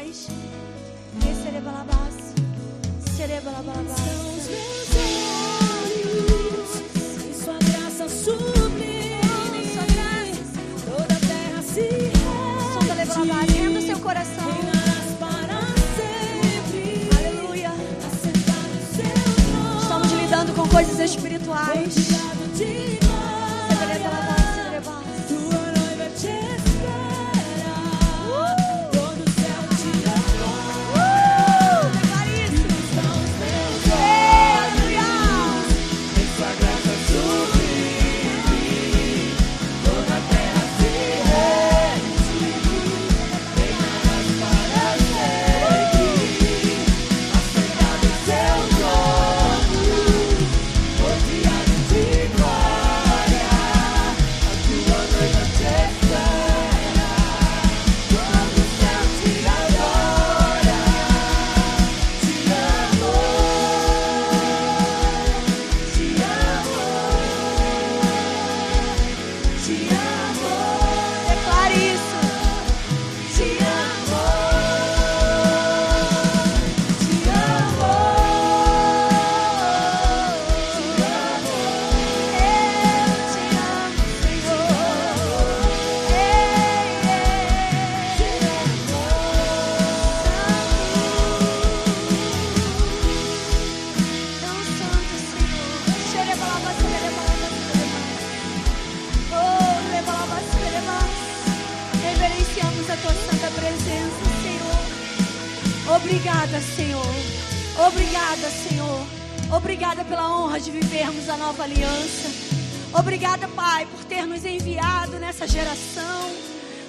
mais. Cerebalabaço, cerebalabaço. São os meus olhos, em sua graça sublime, Sua graça. toda a terra se rende. Som da lebalabá, renda o seu coração. Reinarás para sempre. Aleluia. Assentado em seu trono, Estamos lidando com coisas espirituais. rodeado de glória. Cerebalabaço, cerebalabaço. Tua noiva te espera. Todo o céu te adora. Declare isso. São os meus Aleluia. em sua graça sublime, toda a terra se rende. Reinarás para sempre, assentado em seu trono, rodeado de glória. A tua noiva te espera, todo o céu te adora. Te amo, te amo, te amo, Declare isso. te amo, te amo, te amo, Eu te amo, Senhor. Tão santo, Senhor. Xerebalaba, xerebalaba, xerebalaba. Oh, lebalaba, xerebalaba. Reverenciamos a tua santa presença, Senhor. Obrigada, Senhor. Obrigada, Senhor. Obrigada pela honra de vivermos a nova aliança. Obrigada, Pai, por ter nos enviado nessa geração.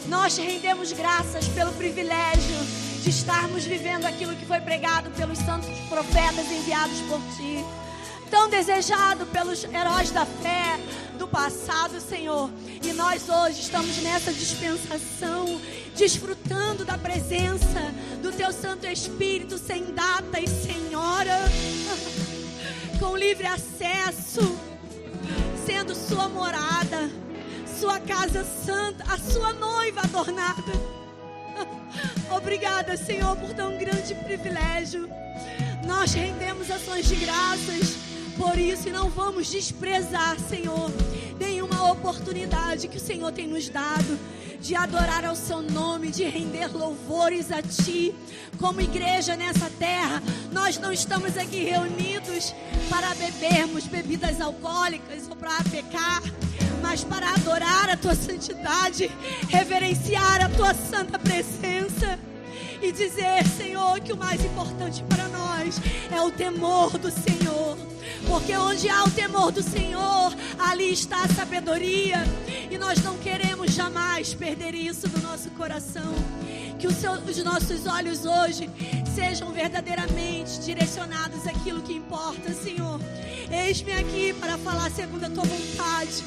Nós te rendemos graças pelo privilégio de estarmos vivendo aquilo que foi pregado pelos santos profetas enviados por Ti. Tão desejado pelos heróis da fé do passado, Senhor. E nós hoje estamos nessa dispensação, desfrutando da presença do Teu Santo Espírito sem data e sem hora, com livre acesso, sendo Sua morada, Sua casa santa, a Sua noiva adornada. Obrigada, Senhor, por tão grande privilégio. Nós rendemos ações de graças por isso e não vamos desprezar, Senhor, nenhuma oportunidade que o Senhor tem nos dado de adorar ao Seu nome, de render louvores a Ti. Como igreja nessa terra, nós não estamos aqui reunidos para bebermos bebidas alcoólicas ou para pecar, mas para adorar a Tua santidade, reverenciar a Tua santa presença e dizer, Senhor, que o mais importante para nós é o temor do Senhor. Porque onde há o temor do Senhor, ali está a sabedoria. E nós não queremos jamais perder isso do nosso coração. Que os nossos olhos hoje sejam verdadeiramente direcionados àquilo que importa, Senhor. Eis-me aqui para falar segundo a Tua vontade.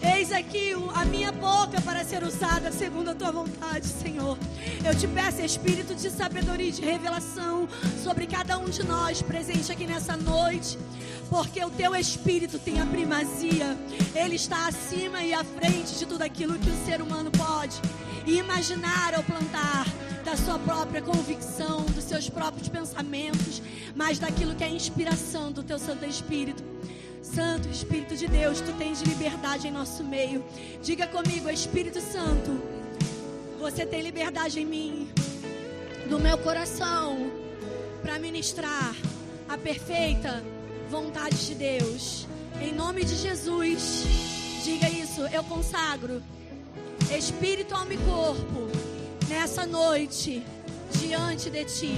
Eis aqui a minha boca para ser usada segundo a Tua vontade, Senhor. Eu te peço, Espírito de sabedoria e de revelação sobre cada um de nós presente aqui nessa noite, porque o Teu Espírito tem a primazia. Ele está acima e à frente de tudo aquilo que o ser humano pode imaginar ou plantar da sua própria convicção, dos seus próprios pensamentos, mas daquilo que é a inspiração do Teu Santo Espírito. Santo Espírito de Deus, Tu tens liberdade em nosso meio. Diga comigo, Espírito Santo, Você tem liberdade em mim, no meu coração, para ministrar a perfeita vontade de Deus. Em nome de Jesus, diga isso. Eu consagro espírito, alma e corpo nessa noite diante de Ti.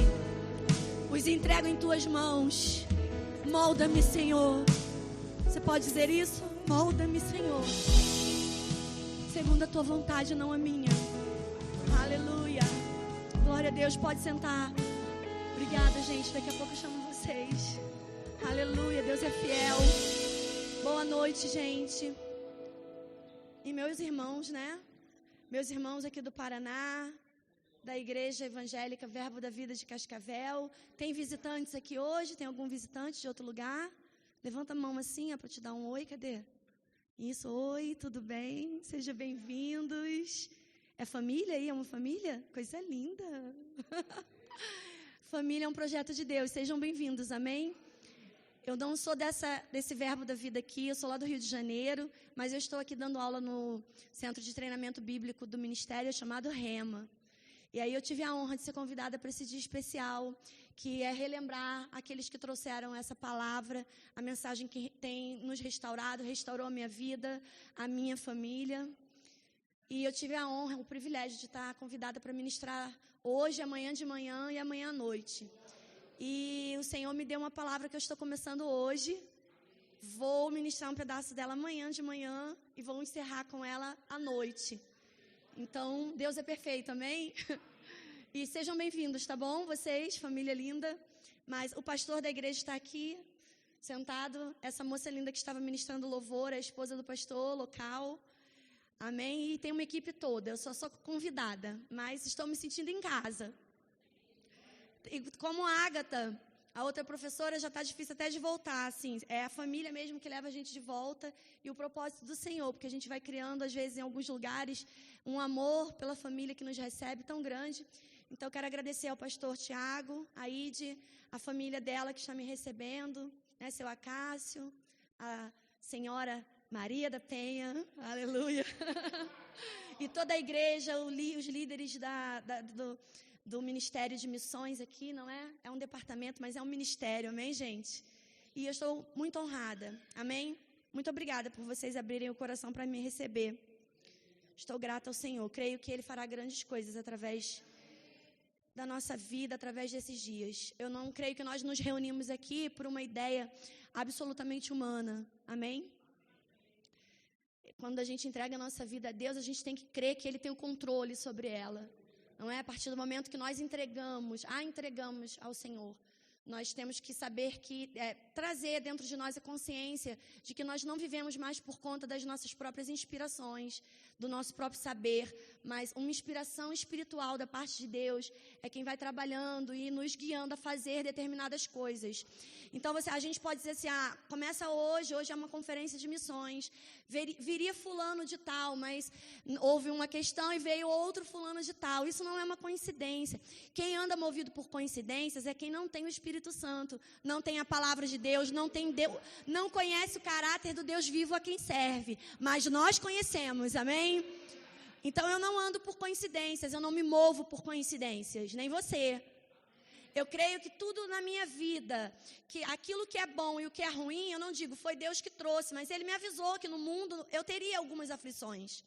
Os entrego em Tuas mãos. Molda-me, Senhor. Você pode dizer isso? Molda-me, Senhor, segundo a Tua vontade, não a minha. Aleluia. Glória a Deus. Pode sentar. Obrigada, gente. Daqui a pouco eu chamo vocês. Aleluia. Deus é fiel. Boa noite, gente. E meus irmãos, né? Meus irmãos aqui do Paraná, da Igreja Evangélica Verbo da Vida de Cascavel. Tem visitantes aqui hoje? Tem algum visitante de outro lugar? Levanta a mão assim, para te dar um oi. Cadê? Isso, oi, tudo bem? Sejam bem-vindos. É família aí? É uma família? Coisa linda. Família é um projeto de Deus. Sejam bem-vindos, amém? Eu não sou desse verbo da vida aqui, eu sou lá do Rio de Janeiro, mas eu estou aqui dando aula no Centro de Treinamento Bíblico do Ministério chamado Rema. E aí eu tive a honra de ser convidada para esse dia especial, que é relembrar aqueles que trouxeram essa palavra, a mensagem que tem nos restaurado, restaurou a minha vida, a minha família. E eu tive a honra, o privilégio de estar convidada para ministrar hoje, amanhã de manhã e amanhã à noite. E o Senhor me deu uma palavra que eu estou começando hoje. Vou ministrar um pedaço dela amanhã de manhã e vou encerrar com ela à noite. Então, Deus é perfeito, amém? E sejam bem-vindos, tá bom? Vocês, família linda. Mas o pastor da igreja está aqui, sentado. Essa moça linda que estava ministrando louvor, a esposa do pastor local. Amém? E tem uma equipe toda. Eu só sou convidada, mas estou me sentindo em casa. E como a Ágata, a outra professora, já está difícil até de voltar, assim, é a família mesmo que leva a gente de volta e o propósito do Senhor, porque a gente vai criando, às vezes, em alguns lugares, um amor pela família que nos recebe tão grande. Então, eu quero agradecer ao pastor Tiago, a Ide, a família dela que está me recebendo, né, seu Acácio, a senhora Maria da Penha, aleluia, e toda a igreja, os líderes do Ministério de Missões aqui, não é? É um departamento, mas é um ministério, amém, gente? E eu estou muito honrada, amém? Muito obrigada por vocês abrirem o coração para me receber. Estou grata ao Senhor, creio que Ele fará grandes coisas através da nossa vida, através desses dias. Eu não creio que nós nos reunimos aqui por uma ideia absolutamente humana, amém? Quando a gente entrega a nossa vida a Deus, a gente tem que crer que Ele tem o controle sobre ela. Não é? A partir do momento que nós entregamos ao Senhor, nós temos que saber que, trazer dentro de nós a consciência de que nós não vivemos mais por conta das nossas próprias inspirações, do nosso próprio saber, mas uma inspiração espiritual da parte de Deus é quem vai trabalhando e nos guiando a fazer determinadas coisas. Então, a gente pode dizer assim, começa hoje é uma conferência de missões, viria fulano de tal, mas houve uma questão e veio outro fulano de tal. Isso não é uma coincidência. Quem anda movido por coincidências é quem não tem o Espírito Santo, não tem a palavra de Deus, não conhece o caráter do Deus vivo a quem serve, mas nós conhecemos, amém? Então eu não ando por coincidências, eu não me movo por coincidências, nem você. Eu creio que tudo na minha vida, que aquilo que é bom e o que é ruim, eu não digo, foi Deus que trouxe, mas Ele me avisou que no mundo eu teria algumas aflições.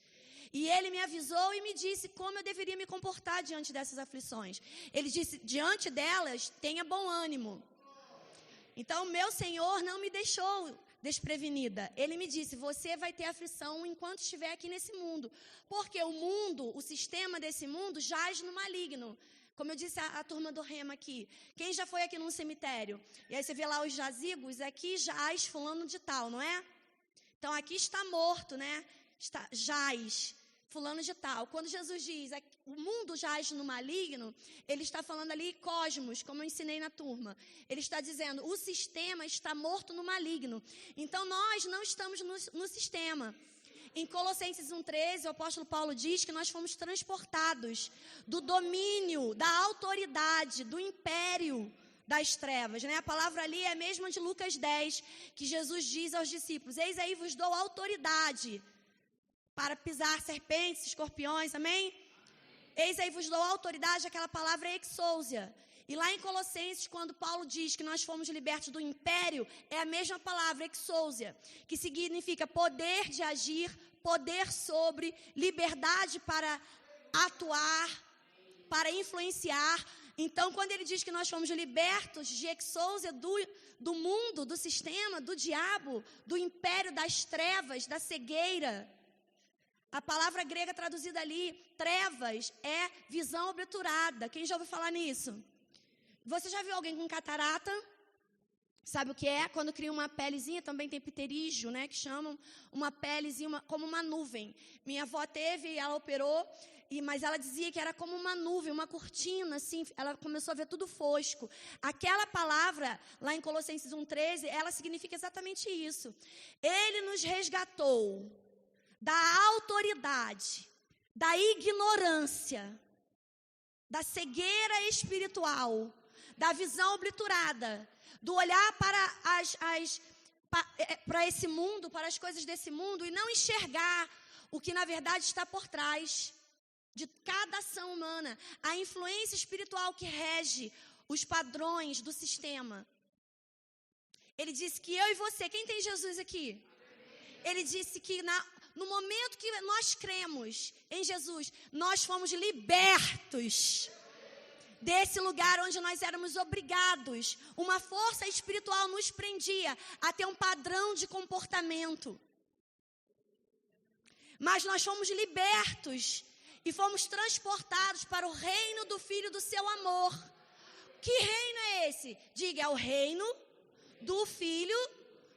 E Ele me avisou e me disse como eu deveria me comportar diante dessas aflições. Ele disse, diante delas, tenha bom ânimo. Então, meu Senhor não me deixou desprevenida. Ele me disse, você vai ter aflição enquanto estiver aqui nesse mundo. Porque o mundo, o sistema desse mundo, jaz no maligno. Como eu disse a turma do Rema aqui, quem já foi aqui num cemitério? E aí você vê lá os jazigos, aqui jaz fulano de tal, não é? Então aqui está morto, né? Jaz fulano de tal. Quando Jesus diz, o mundo jaz no maligno, ele está falando ali cosmos, como eu ensinei na turma. Ele está dizendo, o sistema está morto no maligno. Então nós não estamos no sistema. Em Colossenses 1,13, o apóstolo Paulo diz que nós fomos transportados do domínio, da autoridade, do império das trevas, né? A palavra ali é a mesma de Lucas 10, que Jesus diz aos discípulos, eis aí vos dou autoridade para pisar serpentes, escorpiões, amém? Eis aí vos dou autoridade, aquela palavra é exousia. E lá em Colossenses, quando Paulo diz que nós fomos libertos do império, é a mesma palavra, exousia, que significa poder de agir, poder sobre, liberdade para atuar, para influenciar. Então, quando ele diz que nós fomos libertos de exousia do mundo, do sistema, do diabo, do império das trevas, da cegueira, a palavra grega traduzida ali, trevas, é visão obturada. Quem já ouviu falar nisso? Você já viu alguém com catarata? Sabe o que é? Quando cria uma pelezinha, também tem pterígio, né? Que chamam uma pelezinha, como uma nuvem. Minha avó teve, ela operou, mas ela dizia que era como uma nuvem, uma cortina, assim. Ela começou a ver tudo fosco. Aquela palavra, lá em Colossenses 1,13, ela significa exatamente isso. Ele nos resgatou da autoridade da ignorância, da cegueira espiritual, da visão obliterada, do olhar para esse mundo, para as coisas desse mundo e não enxergar o que na verdade está por trás de cada ação humana, a influência espiritual que rege os padrões do sistema. Ele disse que eu e você, quem tem Jesus aqui? Ele disse que no momento que nós cremos em Jesus, nós fomos libertos desse lugar onde nós éramos obrigados. Uma força espiritual nos prendia a ter um padrão de comportamento. Mas nós fomos libertos e fomos transportados para o reino do Filho do seu amor. Que reino é esse? Diga, é o reino do Filho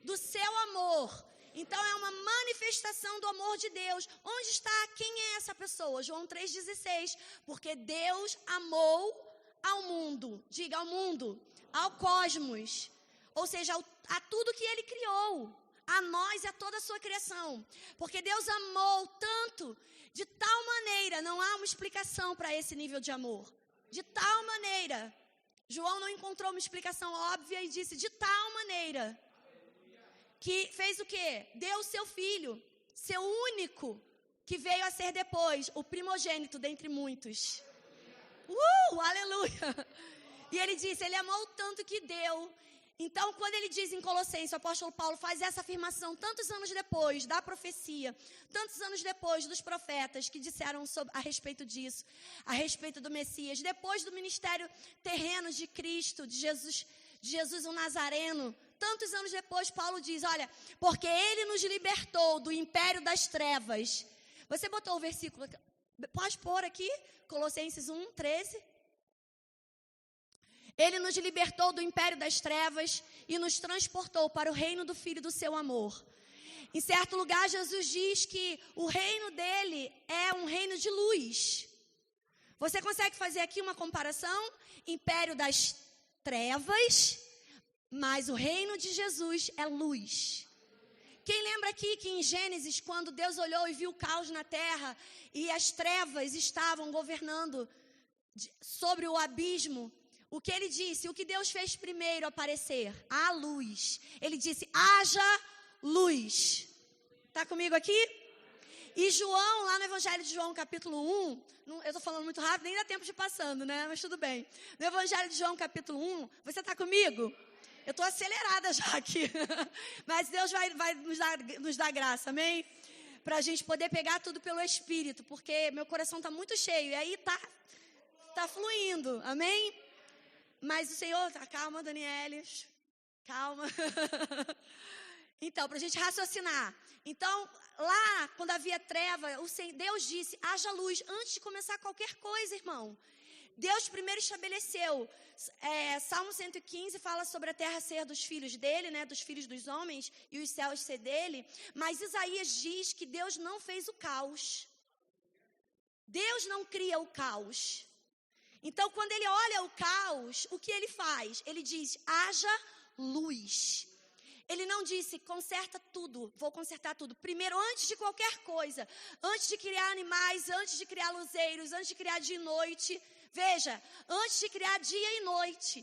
do seu amor. Então é uma manifestação do amor de Deus. Onde está? Quem é essa pessoa? João 3,16. Porque Deus amou ao mundo. Diga, ao mundo, ao cosmos. Ou seja, a tudo que Ele criou. A nós e a toda a sua criação. Porque Deus amou tanto, de tal maneira, não há uma explicação para esse nível de amor. De tal maneira. João não encontrou uma explicação óbvia e disse, de tal maneira, que fez o quê? Deu o seu filho, seu único, que veio a ser depois, o primogênito dentre muitos. Aleluia! E ele disse, ele amou tanto que deu. Então, quando ele diz em Colossenses, o apóstolo Paulo faz essa afirmação, tantos anos depois da profecia, tantos anos depois dos profetas que disseram a respeito disso, a respeito do Messias, depois do ministério terreno de Cristo, de Jesus o Nazareno, tantos anos depois, Paulo diz, olha, porque Ele nos libertou do império das trevas. Você botou o versículo, pode pôr aqui, Colossenses 1, 13. Ele nos libertou do império das trevas e nos transportou para o reino do Filho do seu amor. Em certo lugar, Jesus diz que o reino dele é um reino de luz. Você consegue fazer aqui uma comparação? Império das trevas, mas o reino de Jesus é luz. Quem lembra aqui que em Gênesis, quando Deus olhou e viu o caos na terra e as trevas estavam governando sobre o abismo, o que ele disse? O que Deus fez primeiro aparecer? A luz. Ele disse, haja luz. Está comigo aqui? E João, lá no Evangelho de João, capítulo 1, eu estou falando muito rápido, nem dá tempo de ir passando, né? Mas tudo bem. No Evangelho de João, capítulo 1, você está comigo? Eu estou acelerada já aqui. Mas Deus vai nos dar graça, amém? Para a gente poder pegar tudo pelo Espírito, porque meu coração está muito cheio. E aí tá fluindo, amém? Mas o Senhor, calma, Daniele, calma. Então, para a gente raciocinar. Então, lá, quando havia treva, Deus disse, haja luz, antes de começar qualquer coisa, irmão. Deus primeiro estabeleceu, Salmo 115 fala sobre a terra ser dos filhos dele, né, dos filhos dos homens, e os céus ser dele. Mas Isaías diz que Deus não fez o caos. Deus não cria o caos. Então, quando ele olha o caos, o que ele faz? Ele diz, haja luz. Ele não disse, conserta tudo, vou consertar tudo. Primeiro, antes de qualquer coisa, antes de criar animais, antes de criar luzeiros, antes de criar dia e noite. Veja, antes de criar dia e noite,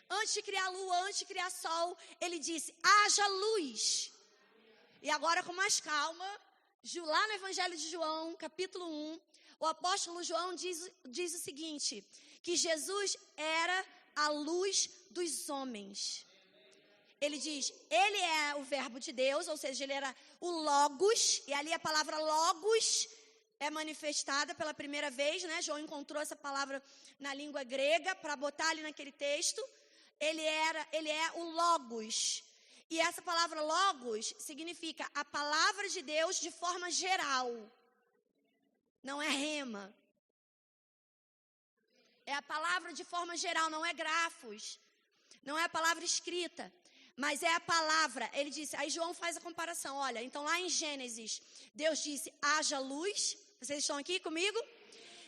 antes de criar lua, antes de criar sol, ele disse, haja luz. E agora com mais calma, lá no Evangelho de João, capítulo 1, o apóstolo João diz o seguinte, que Jesus era a luz dos homens. Ele diz, ele é o verbo de Deus, ou seja, ele era o Logos, e ali a palavra Logos é manifestada pela primeira vez, né? João encontrou essa palavra na língua grega para botar ali naquele texto. Ele é o Logos. E essa palavra Logos significa a palavra de Deus de forma geral. Não é rema. É a palavra de forma geral, não é grafos. Não é a palavra escrita, mas é a palavra. Ele disse, aí João faz a comparação. Olha, então lá em Gênesis, Deus disse, haja luz. Vocês estão aqui comigo?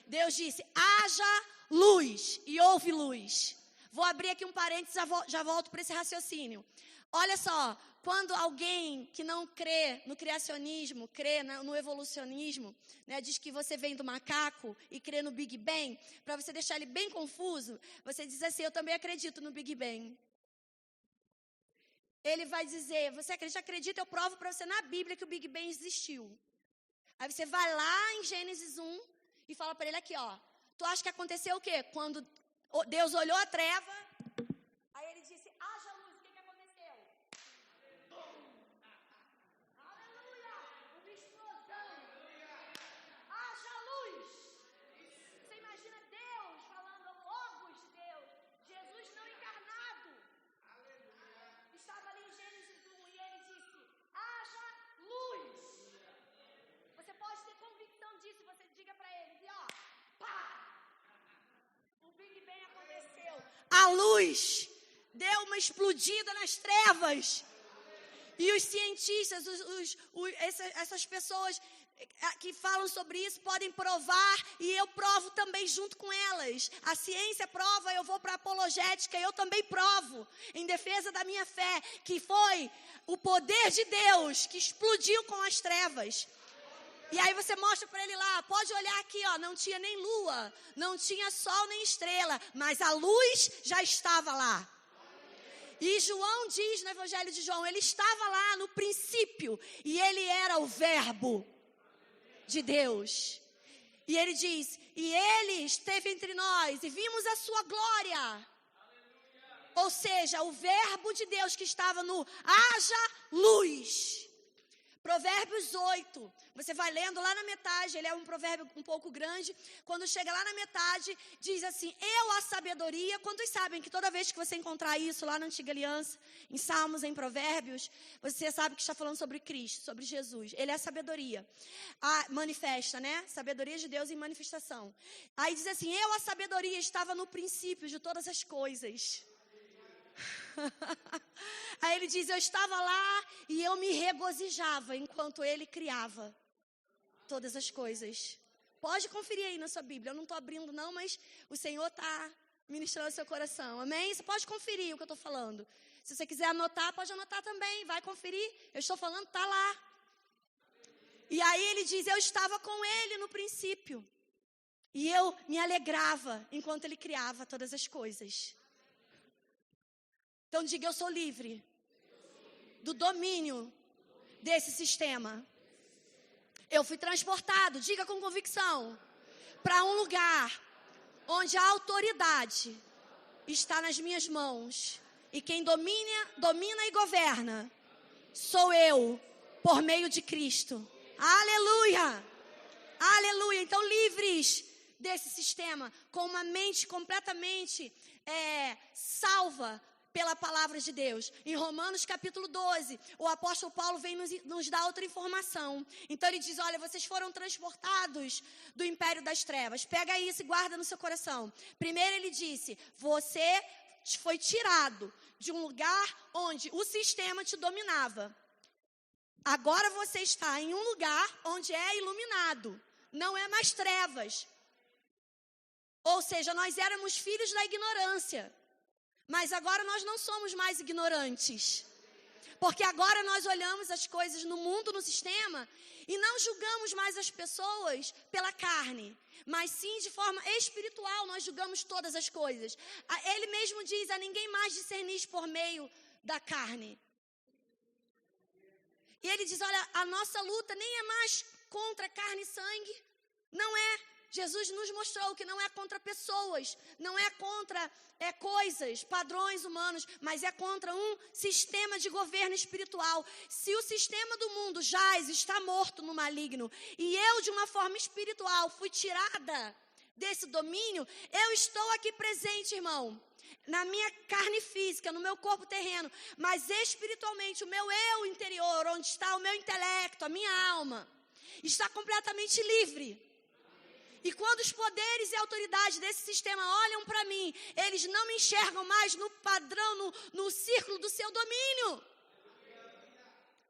Deus disse, haja luz. E houve luz. Vou abrir aqui um parênteses, já volto para esse raciocínio. Olha só, quando alguém que não crê no criacionismo, crê no evolucionismo, né, diz que você vem do macaco e crê no Big Bang, para você deixar ele bem confuso, você diz assim, eu também acredito no Big Bang. Ele vai dizer, você acredita, eu provo para você na Bíblia que o Big Bang existiu. Aí você vai lá em Gênesis 1 e fala para ele aqui, ó, tu acha que aconteceu o quê? Quando Deus olhou a treva, aí ele disse, haja luz, o que aconteceu? Aleluia! Uma explosão! Haja luz! Você imagina Deus falando, Logos de Deus, Jesus não encarnado. Estava ali em Gênesis 1 e ele disse, haja luz! Você pode ter convicção disso, você diga para eles, e ó, pá! O Big Bang aconteceu. A luz deu uma explodida nas trevas. E os cientistas, essas pessoas que falam sobre isso podem provar, e eu provo também junto com elas. A ciência prova, eu vou para a apologética, eu também provo, em defesa da minha fé, que foi o poder de Deus que explodiu com as trevas. E aí você mostra para ele lá, pode olhar aqui, ó, não tinha nem lua, não tinha sol nem estrela, mas a luz já estava lá. E João diz no Evangelho de João, ele estava lá no princípio, e ele era o verbo de Deus. E ele diz, e ele esteve entre nós, e vimos a sua glória. Ou seja, o verbo de Deus que estava no haja luz. Provérbios 8, você vai lendo lá na metade, ele é um provérbio um pouco grande, quando chega lá na metade, diz assim, eu a sabedoria, quantos sabem que toda vez que você encontrar isso lá na Antiga Aliança, em Salmos, em Provérbios, você sabe que está falando sobre Cristo, sobre Jesus, ele é a sabedoria, manifesta, né, sabedoria de Deus em manifestação, aí diz assim, eu a sabedoria estava no princípio de todas as coisas. Aí ele diz, eu estava lá e eu me regozijava enquanto ele criava todas as coisas. Pode conferir aí na sua Bíblia, eu não estou abrindo não, mas o Senhor está ministrando o seu coração, amém? Você pode conferir o que eu estou falando. Se você quiser anotar, pode anotar também, vai conferir, eu estou falando, está lá. E aí ele diz, eu estava com ele no princípio e eu me alegrava enquanto ele criava todas as coisas. Então diga, eu sou livre do domínio desse sistema. Eu fui transportado, diga com convicção, para um lugar onde a autoridade está nas minhas mãos. E quem domina e governa sou eu, por meio de Cristo. Aleluia! Aleluia! Então livres desse sistema, com uma mente completamente salva pela palavra de Deus. Em Romanos capítulo 12, o apóstolo Paulo vem nos dar outra informação. Então ele diz, olha, vocês foram transportados do império das trevas. Pega isso e guarda no seu coração. Primeiro ele disse, você foi tirado de um lugar onde o sistema te dominava. Agora você está em um lugar onde é iluminado. Não é mais trevas. Ou seja, nós éramos filhos da ignorância. Mas agora nós não somos mais ignorantes. Porque agora nós olhamos as coisas no mundo, no sistema, e não julgamos mais as pessoas pela carne. Mas sim, de forma espiritual, nós julgamos todas as coisas. Ele mesmo diz, a ninguém mais discernis por meio da carne. E ele diz, olha, a nossa luta nem é mais contra carne e sangue. Não é. Jesus nos mostrou que não é contra pessoas, não é contra coisas, padrões humanos, mas é contra um sistema de governo espiritual. Se o sistema do mundo jaz, está morto no maligno, e eu, de uma forma espiritual, fui tirada desse domínio, eu estou aqui presente, irmão, na minha carne física, no meu corpo terreno, mas espiritualmente, o meu eu interior, onde está o meu intelecto, a minha alma, está completamente livre. E quando os poderes e autoridades desse sistema olham para mim, eles não me enxergam mais no padrão, no círculo do seu domínio.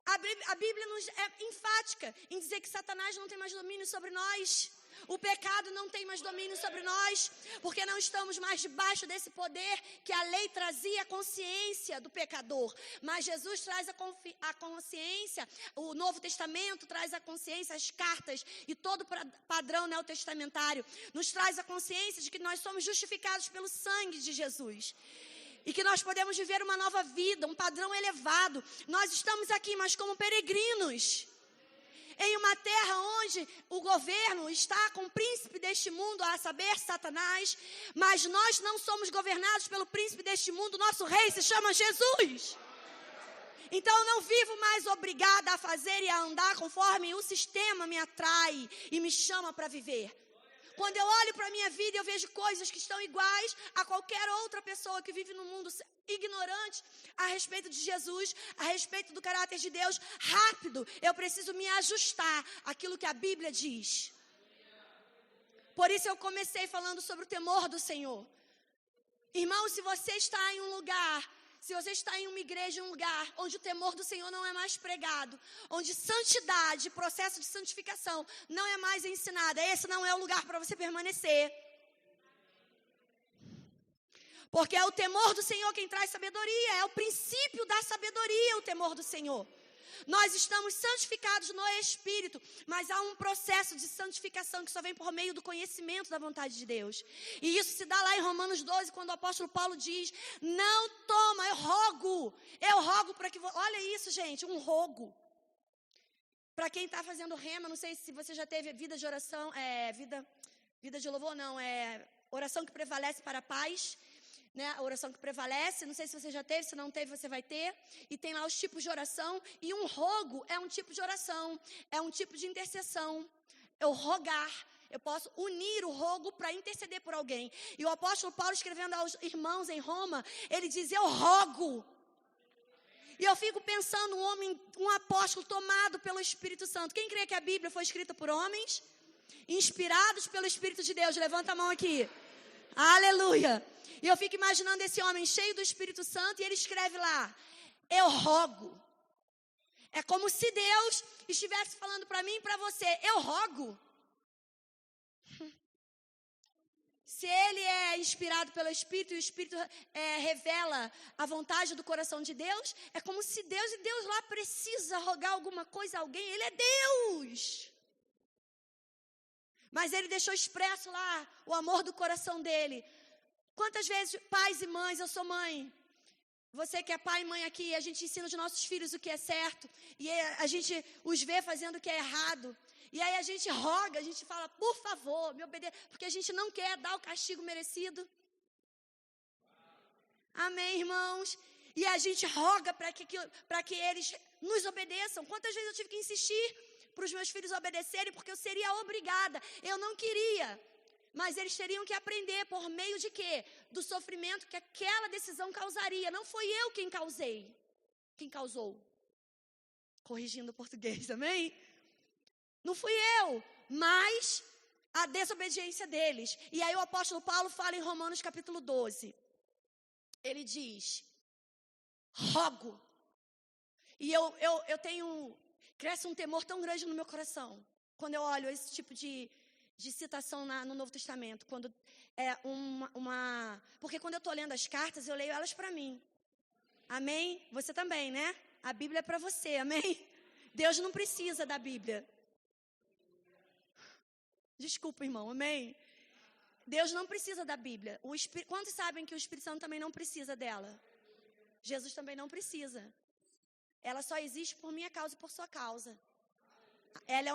A Bíblia é enfática em dizer que Satanás não tem mais domínio sobre nós. O pecado não tem mais domínio sobre nós, porque não estamos mais debaixo desse poder que a lei trazia a consciência do pecador. Mas Jesus traz a consciência, o Novo Testamento traz a consciência, as cartas e todo o padrão neotestamentário nos traz a consciência de que nós somos justificados pelo sangue de Jesus. E que nós podemos viver uma nova vida, um padrão elevado. Nós estamos aqui, mas como peregrinos. Em uma terra onde o governo está com o príncipe deste mundo, a saber, Satanás. Mas nós não somos governados pelo príncipe deste mundo. Nosso rei se chama Jesus. Então eu não vivo mais obrigada a fazer e a andar conforme o sistema me atrai e me chama para viver. Quando eu olho para a minha vida, eu vejo coisas que estão iguais a qualquer outra pessoa que vive no mundo ignorante a respeito de Jesus, a respeito do caráter de Deus. Rápido, eu preciso me ajustar àquilo que a Bíblia diz. Por isso eu comecei falando sobre o temor do Senhor. Irmão, se você está em um lugar... Se você está em uma igreja, um lugar onde o temor do Senhor não é mais pregado, onde santidade, processo de santificação não é mais ensinada, esse não é o lugar para você permanecer. Porque é o temor do Senhor quem traz sabedoria, é o princípio da sabedoria, o temor do Senhor. Nós estamos santificados no Espírito, mas há um processo de santificação que só vem por meio do conhecimento da vontade de Deus. E isso se dá lá em Romanos 12, quando o apóstolo Paulo diz, não toma, eu rogo para que... Olha isso, gente, um rogo. Para quem está fazendo rema, não sei se você já teve vida de oração, vida de louvor, não, oração que prevalece para a paz. Né, a oração que prevalece, não sei se você já teve, se não teve, você vai ter. E tem lá os tipos de oração. E um rogo é um tipo de oração, é um tipo de intercessão. Eu rogar, eu posso unir o rogo para interceder por alguém. E o apóstolo Paulo, escrevendo aos irmãos em Roma, ele diz, eu rogo. E eu fico pensando, um apóstolo tomado pelo Espírito Santo. Quem crê que a Bíblia foi escrita por homens? Inspirados pelo Espírito de Deus. Levanta a mão aqui. Aleluia. E eu fico imaginando esse homem cheio do Espírito Santo e ele escreve lá, eu rogo. É como se Deus estivesse falando para mim e para você, eu rogo. Se ele é inspirado pelo Espírito e o Espírito revela a vontade do coração de Deus, é como se Deus lá precisa rogar alguma coisa a alguém, ele é Deus. Mas ele deixou expresso lá o amor do coração dele. Quantas vezes, pais e mães, eu sou mãe, você que é pai e mãe aqui, a gente ensina os nossos filhos o que é certo, e a gente os vê fazendo o que é errado, e aí a gente roga, a gente fala, por favor, me obedeça, porque a gente não quer dar o castigo merecido. Amém, irmãos? E a gente roga para que eles nos obedeçam. Quantas vezes eu tive que insistir para os meus filhos obedecerem, porque eu seria obrigada, eu não queria. Mas eles teriam que aprender por meio de quê? Do sofrimento que aquela decisão causaria. Não foi eu quem causei. Quem causou? Corrigindo o português, amém? Não fui eu, mas a desobediência deles. E aí o apóstolo Paulo fala em Romanos capítulo 12. Ele diz, rogo. E eu tenho, cresce um temor tão grande no meu coração, quando eu olho esse tipo de citação no Novo Testamento, quando é porque quando eu estou lendo as cartas, eu leio elas para mim, amém? Você também, né? A Bíblia é para você, amém? Deus não precisa da Bíblia. Desculpa, irmão, amém? Deus não precisa da Bíblia. Quantos sabem que o Espírito Santo também não precisa dela? Jesus também não precisa. Ela só existe por minha causa e por sua causa. Ela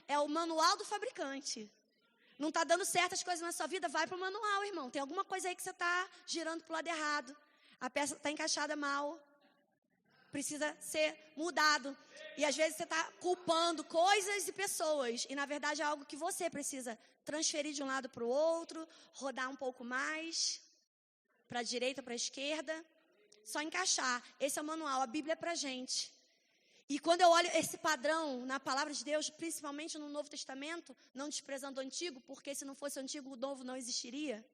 é o manual do fabricante. Não está dando certo as coisas na sua vida, vai para o manual, irmão. Tem alguma coisa aí que você está girando para o lado errado. A peça está encaixada mal. Precisa ser mudado. E às vezes você está culpando coisas e pessoas. E na verdade é algo que você precisa transferir de um lado para o outro, rodar um pouco mais, para a direita, para a esquerda. Só encaixar. Esse é o manual, a Bíblia é para a gente. E quando eu olho esse padrão na palavra de Deus, principalmente no Novo Testamento, não desprezando o Antigo, porque se não fosse o Antigo, o Novo não existiria.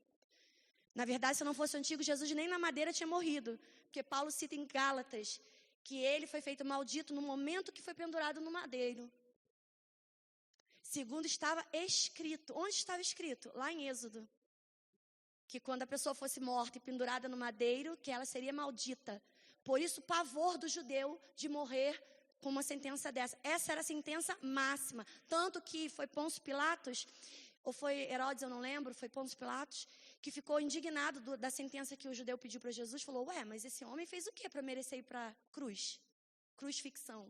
Na verdade, se não fosse o Antigo, Jesus nem na madeira tinha morrido. Porque Paulo cita em Gálatas que ele foi feito maldito no momento que foi pendurado no madeiro. segundo estava escrito. Onde estava escrito? Lá em Êxodo. Que quando a pessoa fosse morta e pendurada no madeiro, que ela seria maldita. Por isso, o pavor do judeu de morrer com uma sentença dessa. Essa era a sentença máxima. Tanto que foi Pôncio Pilatos, ou foi Herodes, eu não lembro, foi Pôncio Pilatos, que ficou indignado da sentença que o judeu pediu para Jesus. Falou, ué, mas esse homem fez o quê para merecer ir para a cruz? Crucifixão.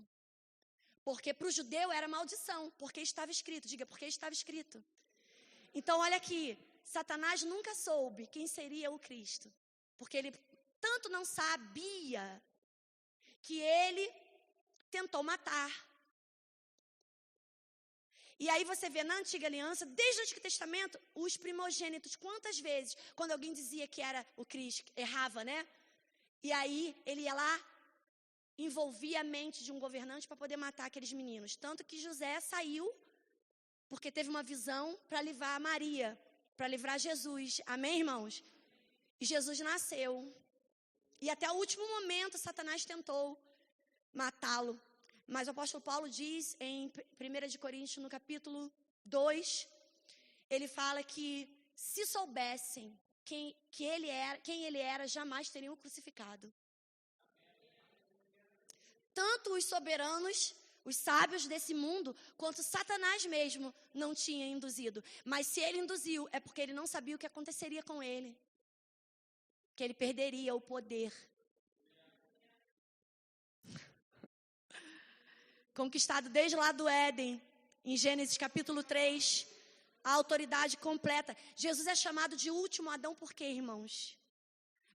Porque para o judeu era maldição, porque estava escrito. Diga, porque estava escrito. Então, olha aqui, Satanás nunca soube quem seria o Cristo. Porque ele tanto não sabia que ele tentou matar. E aí você vê na Antiga Aliança, desde o Antigo Testamento, os primogênitos, quantas vezes, quando alguém dizia que era o Cristo, errava, né? E aí ele ia lá, envolvia a mente de um governante para poder matar aqueles meninos. Tanto que José saiu, porque teve uma visão para livrar Maria, para livrar Jesus. Amém, irmãos? E Jesus nasceu. E até o último momento, Satanás tentou matá-lo. Mas o apóstolo Paulo diz em 1 Coríntios, no capítulo 2, ele fala que se soubessem quem ele era, jamais teriam o crucificado. Tanto os soberanos, os sábios desse mundo, quanto Satanás mesmo não tinha induzido. Mas se ele induziu, é porque ele não sabia o que aconteceria com ele. Que ele perderia o poder. Conquistado desde lá do Éden, em Gênesis capítulo 3, a autoridade completa. Jesus é chamado de último Adão por quê, irmãos?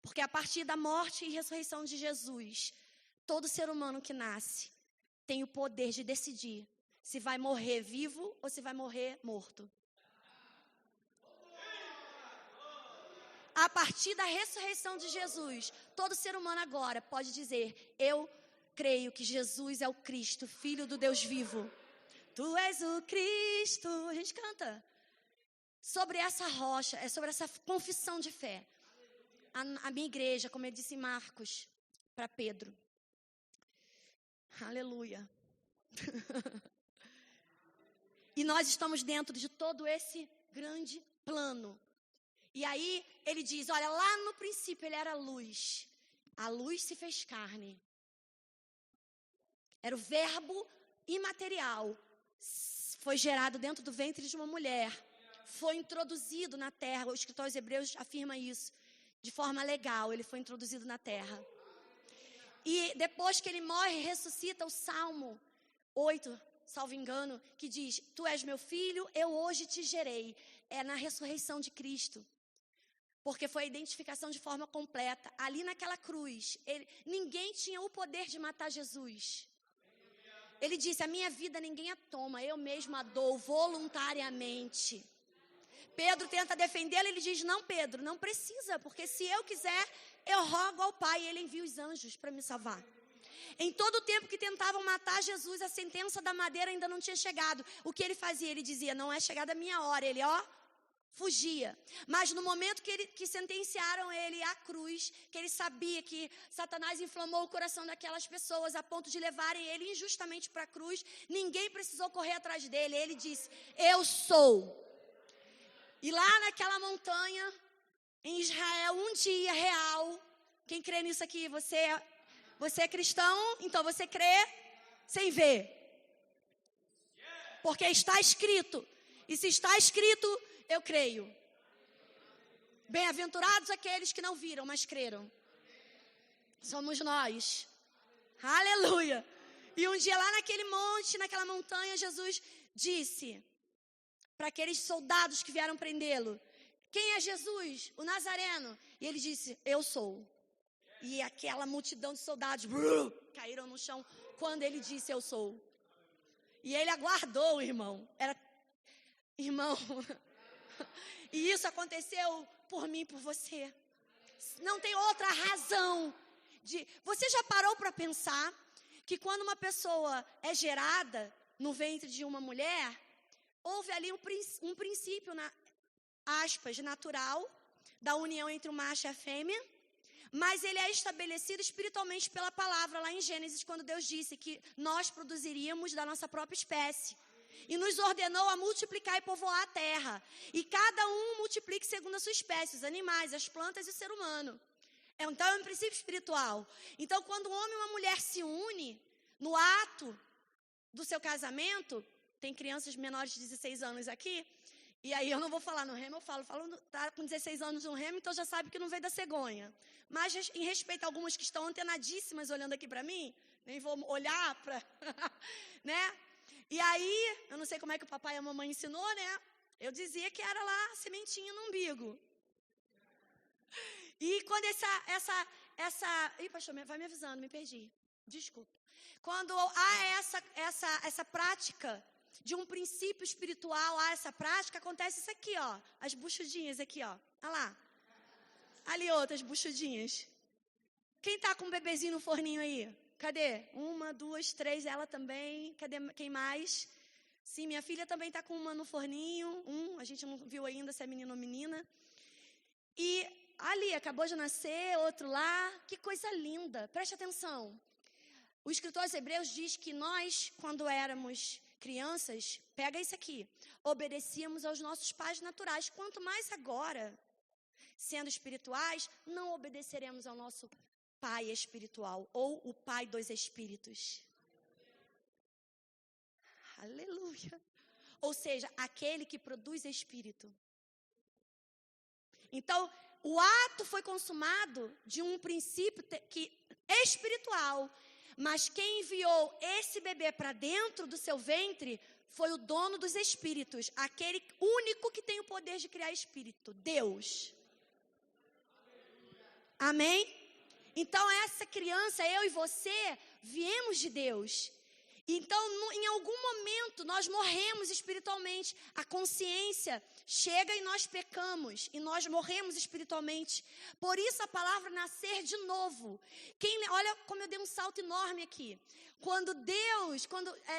Porque a partir da morte e ressurreição de Jesus, todo ser humano que nasce tem o poder de decidir se vai morrer vivo ou se vai morrer morto. A partir da ressurreição de Jesus, todo ser humano agora pode dizer, eu creio que Jesus é o Cristo, Filho do Deus vivo. Tu és o Cristo. A gente canta sobre essa rocha, é sobre essa confissão de fé. A minha igreja, como eu disse em Marcos, para Pedro. Aleluia. E nós estamos dentro de todo esse grande plano. E aí ele diz, olha, lá no princípio ele era luz. A luz se fez carne. Era o verbo imaterial. Foi gerado dentro do ventre de uma mulher. Foi introduzido na terra. O escritor aos Hebreus afirma isso. De forma legal, ele foi introduzido na terra. E depois que ele morre, ressuscita o Salmo 8, salvo engano, que diz, tu és meu filho, eu hoje te gerei. É na ressurreição de Cristo. Porque foi a identificação de forma completa. Ali naquela cruz, ninguém tinha o poder de matar Jesus. Ele disse, a minha vida ninguém a toma, eu mesmo a dou voluntariamente. Pedro tenta defendê-lo, ele diz, não, Pedro, não precisa, porque se eu quiser, eu rogo ao Pai, e ele envia os anjos para me salvar. Em todo o tempo que tentavam matar Jesus, a sentença da madeira ainda não tinha chegado. O que ele fazia? Ele dizia, não é chegada a minha hora, ele, fugia. Mas no momento que sentenciaram ele à cruz, que ele sabia que Satanás inflamou o coração daquelas pessoas a ponto de levarem ele injustamente para a cruz, ninguém precisou correr atrás dele. Ele disse, eu sou. E lá naquela montanha, em Israel, um dia real, quem crê nisso aqui? Você é cristão? Então você crê sem ver. Porque está escrito. E se está escrito, eu creio. Bem-aventurados aqueles que não viram, mas creram. Somos nós. Aleluia. E um dia lá naquele monte, naquela montanha, Jesus disse para aqueles soldados que vieram prendê-lo, quem é Jesus? O Nazareno. E ele disse, eu sou. E aquela multidão de soldados caíram no chão quando ele disse, eu sou. E ele aguardou, irmão. Irmão, e isso aconteceu por mim, por você. Não tem outra razão. Você já parou para pensar que quando uma pessoa é gerada no ventre de uma mulher, houve ali um princípio, aspas, natural, da união entre o macho e a fêmea, mas ele é estabelecido espiritualmente pela palavra, lá em Gênesis, quando Deus disse que nós produziríamos da nossa própria espécie. E nos ordenou a multiplicar e povoar a terra. E cada um multiplique segundo a sua espécie, os animais, as plantas e o ser humano. Então é um princípio espiritual. Então quando um homem e uma mulher se unem no ato do seu casamento, tem crianças menores de 16 anos aqui, e aí eu não vou falar no remo, eu falo tá com 16 anos no remo, então já sabe que não veio da cegonha. Mas em respeito a algumas que estão antenadíssimas olhando aqui para mim, nem vou olhar para, né? E aí, eu não sei como é que o papai e a mamãe ensinou, né? Eu dizia que era lá a sementinha no umbigo. E quando Ih, pastor, vai me avisando, me perdi. Desculpa. Quando há essa prática de um princípio espiritual, há essa prática, acontece isso aqui, ó. As buchudinhas aqui, ó. Olha lá. Ali outras buchudinhas. Quem tá com um bebezinho no forninho aí? Cadê? 1, 2, 3, ela também. Cadê quem mais? Sim, minha filha também tá com uma no forninho. A gente não viu ainda se é menino ou menina. E ali, acabou de nascer, outro lá. Que coisa linda. Preste atenção. O escritor aos Hebreus diz que nós, quando éramos crianças, pega isso aqui, obedecíamos aos nossos pais naturais. Quanto mais agora, sendo espirituais, não obedeceremos ao nosso pai espiritual, ou o pai dos espíritos. Aleluia. Ou seja, aquele que produz espírito. Então, o ato foi consumado de um princípio espiritual. Mas quem enviou esse bebê para dentro do seu ventre foi o dono dos espíritos, aquele único que tem o poder de criar espírito, Deus. Amém? Então essa criança, eu e você, viemos de Deus. Então, em algum momento, nós morremos espiritualmente. A consciência chega e nós pecamos. E nós morremos espiritualmente. Por isso a palavra nascer de novo. Olha como eu dei um salto enorme aqui. Quando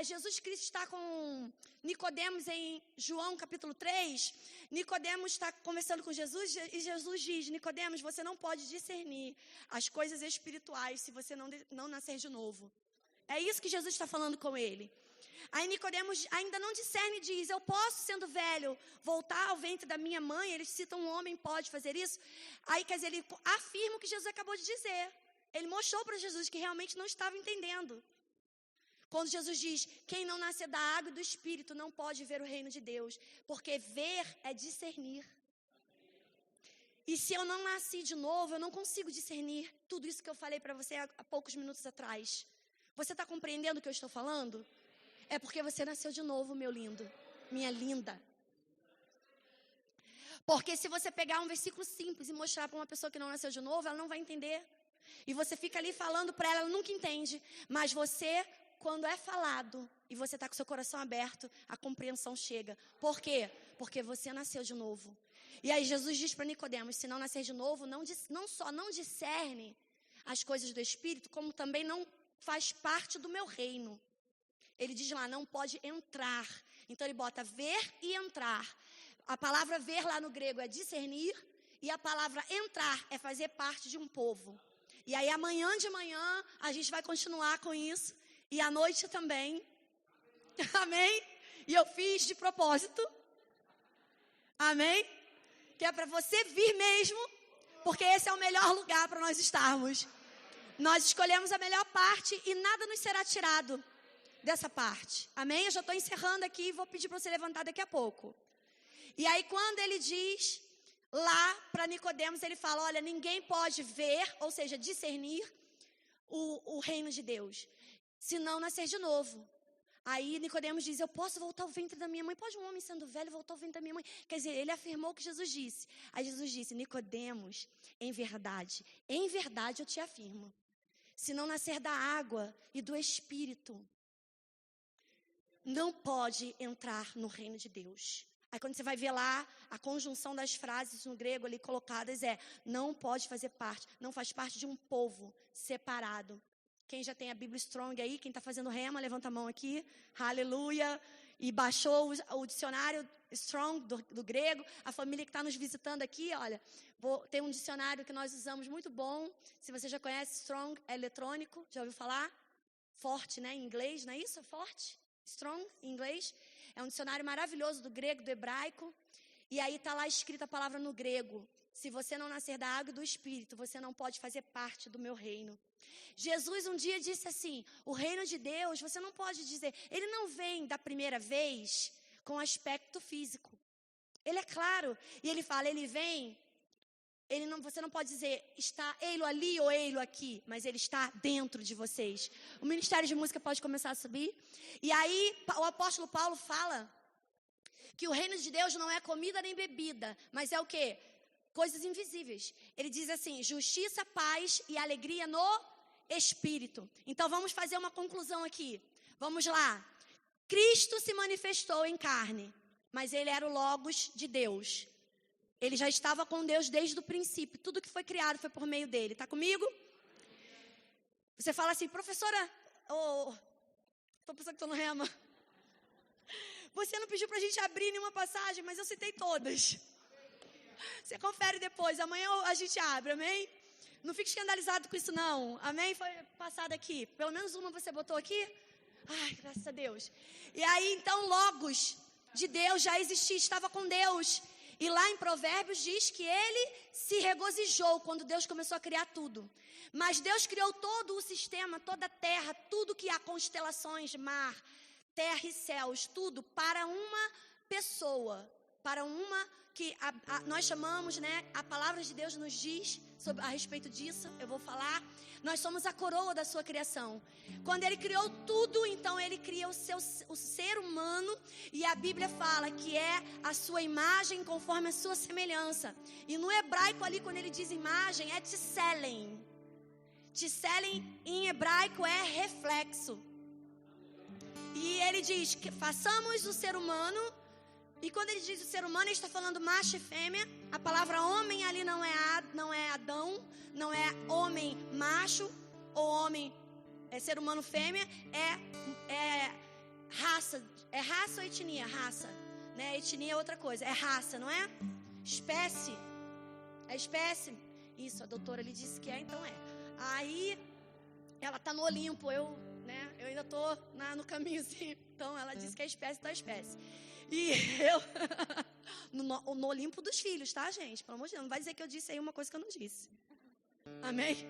Jesus Cristo está com Nicodemos em João capítulo 3, Nicodemos está conversando com Jesus e Jesus diz: Nicodemos, você não pode discernir as coisas espirituais se você não nascer de novo. É isso que Jesus está falando com ele. Aí Nicodemos ainda não discerne e diz: eu posso, sendo velho, voltar ao ventre da minha mãe? Eles citam um homem pode fazer isso. Aí, quer dizer, ele afirma o que Jesus acabou de dizer. Ele mostrou para Jesus que realmente não estava entendendo. Quando Jesus diz: quem não nascer da água e do Espírito não pode ver o reino de Deus. Porque ver é discernir. E se eu não nasci de novo, eu não consigo discernir tudo isso que eu falei para você há poucos minutos atrás. Você está compreendendo o que eu estou falando? É porque você nasceu de novo, meu lindo, minha linda. Porque se você pegar um versículo simples e mostrar para uma pessoa que não nasceu de novo, ela não vai entender. E você fica ali falando para ela, ela nunca entende. Mas você, quando é falado e você está com seu coração aberto, a compreensão chega. Por quê? Porque você nasceu de novo. E aí Jesus diz para Nicodemos: se não nascer de novo, não só não discerne as coisas do Espírito, como também não faz parte do meu reino. Ele diz lá, não pode entrar. Então ele bota ver e entrar. A palavra ver lá no grego é discernir, e a palavra entrar é fazer parte de um povo. E aí amanhã de manhã a gente vai continuar com isso, e à noite também. Amém? E eu fiz de propósito. Amém? Que é para você vir mesmo, porque esse é o melhor lugar para nós estarmos. Nós escolhemos a melhor parte e nada nos será tirado dessa parte. Amém? Eu já estou encerrando aqui e vou pedir para você levantar daqui a pouco. E aí quando ele diz lá para Nicodemos, ele fala: olha, ninguém pode ver, ou seja, discernir o reino de Deus, se não nascer de novo. Aí Nicodemos diz: eu posso voltar ao ventre da minha mãe? Pode um homem sendo velho voltar ao ventre da minha mãe? Quer dizer, ele afirmou o que Jesus disse. Aí Jesus disse: Nicodemos, em verdade eu te afirmo, se não nascer da água e do Espírito, não pode entrar no reino de Deus. Aí quando você vai ver lá, a conjunção das frases no grego ali colocadas é: não pode fazer parte, não faz parte de um povo separado. Quem já tem a Bíblia Strong aí, quem está fazendo rema, levanta a mão aqui, aleluia. E baixou o dicionário Strong do grego. A família que está nos visitando aqui, olha, tem um dicionário que nós usamos muito bom. Se você já conhece, Strong é eletrônico, já ouviu falar? Forte, né, em inglês, não é isso? Forte? Strong, em inglês. É um dicionário maravilhoso do grego, do hebraico. E aí está lá escrita a palavra no grego: se você não nascer da água e do Espírito, você não pode fazer parte do meu reino. Jesus um dia disse assim: o reino de Deus, você não pode dizer, ele não vem da primeira vez com aspecto físico. Ele é claro, e ele fala, ele vem, você não pode dizer, está ele ali ou ele aqui, mas ele está dentro de vocês. O ministério de música pode começar a subir. E aí o apóstolo Paulo fala que o reino de Deus não é comida nem bebida, mas é o quê? Coisas invisíveis. Ele diz assim: justiça, paz e alegria no Espírito. Então vamos fazer uma conclusão aqui. Vamos lá. Cristo se manifestou em carne, mas ele era o Logos de Deus. Ele já estava com Deus desde o princípio. Tudo que foi criado foi por meio dele. Está comigo? Você fala assim, professora, estou pensando que estou no rema. Você não pediu para a gente abrir nenhuma passagem, mas eu citei todas. Você confere depois, amanhã a gente abre, amém? Não fique escandalizado com isso não, amém? Foi passado aqui, pelo menos uma você botou aqui? Ai, graças a Deus. E aí então Logos de Deus já existia, estava com Deus. E lá em Provérbios diz que ele se regozijou quando Deus começou a criar tudo. Mas Deus criou todo o sistema, toda a terra, tudo que há, constelações, mar, terra e céus, tudo para uma pessoa, para uma que nós chamamos, né? A palavra de Deus nos diz a respeito disso, eu vou falar. Nós somos a coroa da sua criação. Quando ele criou tudo, então ele cria o ser humano, e a Bíblia fala que é a sua imagem conforme a sua semelhança. E no hebraico ali, quando ele diz imagem, é tselem. Tselem em hebraico é reflexo. E ele diz que façamos o ser humano. E quando ele diz o ser humano, ele está falando macho e fêmea. A palavra homem ali não é Adão, não é homem macho ou homem ser humano fêmea, é raça. É raça ou etnia? Raça, né? Etnia é outra coisa, é raça, não é? Espécie. É espécie. Isso, a doutora ali disse que é, então é. Aí ela está no Olimpo, eu ainda estou no caminho assim. Então ela disse que é espécie, então é espécie. E eu, no Olimpo dos filhos, tá, gente? Pelo amor de Deus, não vai dizer que eu disse aí uma coisa que eu não disse. Amém?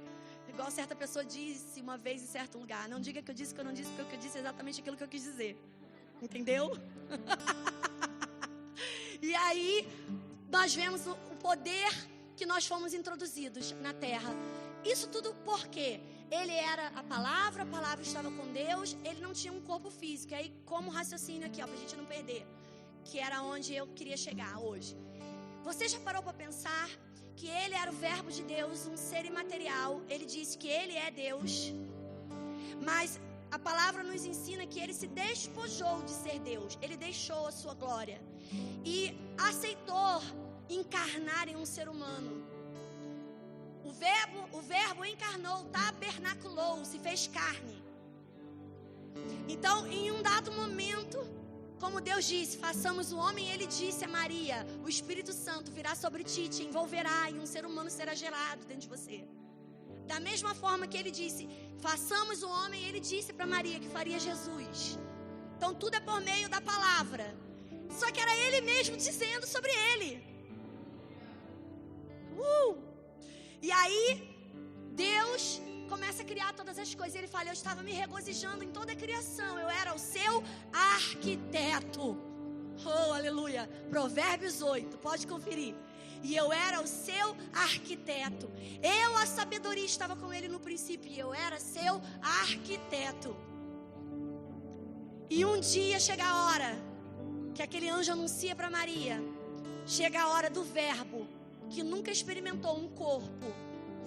Igual certa pessoa disse uma vez em certo lugar. Não diga que eu disse que eu não disse, porque o que eu disse é exatamente aquilo que eu quis dizer. Entendeu? E aí, nós vemos o poder que nós fomos introduzidos na terra. Isso tudo por quê? Ele era a palavra estava com Deus, ele não tinha um corpo físico. E aí, como raciocínio aqui, pra gente não perder, que era onde eu queria chegar hoje. Você já parou para pensar que ele era o verbo de Deus, um ser imaterial? Ele disse que ele é Deus. Mas a palavra nos ensina que ele se despojou de ser Deus. Ele deixou a sua glória e aceitou encarnar em um ser humano. O verbo encarnou, tabernaculou, se fez carne. Então, em um dado momento, como Deus disse, façamos o homem, ele disse a Maria, o Espírito Santo virá sobre ti, te envolverá, e um ser humano será gerado dentro de você. Da mesma forma que ele disse, façamos o homem, ele disse para Maria que faria Jesus. Então, tudo é por meio da palavra. Só que era ele mesmo dizendo sobre ele. E aí, Deus começa a criar todas as coisas. Ele fala, eu estava me regozijando em toda a criação. Eu era o seu arquiteto. Oh, aleluia. Provérbios 8, pode conferir. E eu era o seu arquiteto. A sabedoria estava com ele no princípio. E eu era seu arquiteto. E um dia chega a hora que aquele anjo anuncia para Maria. Chega a hora do verbo, que nunca experimentou um corpo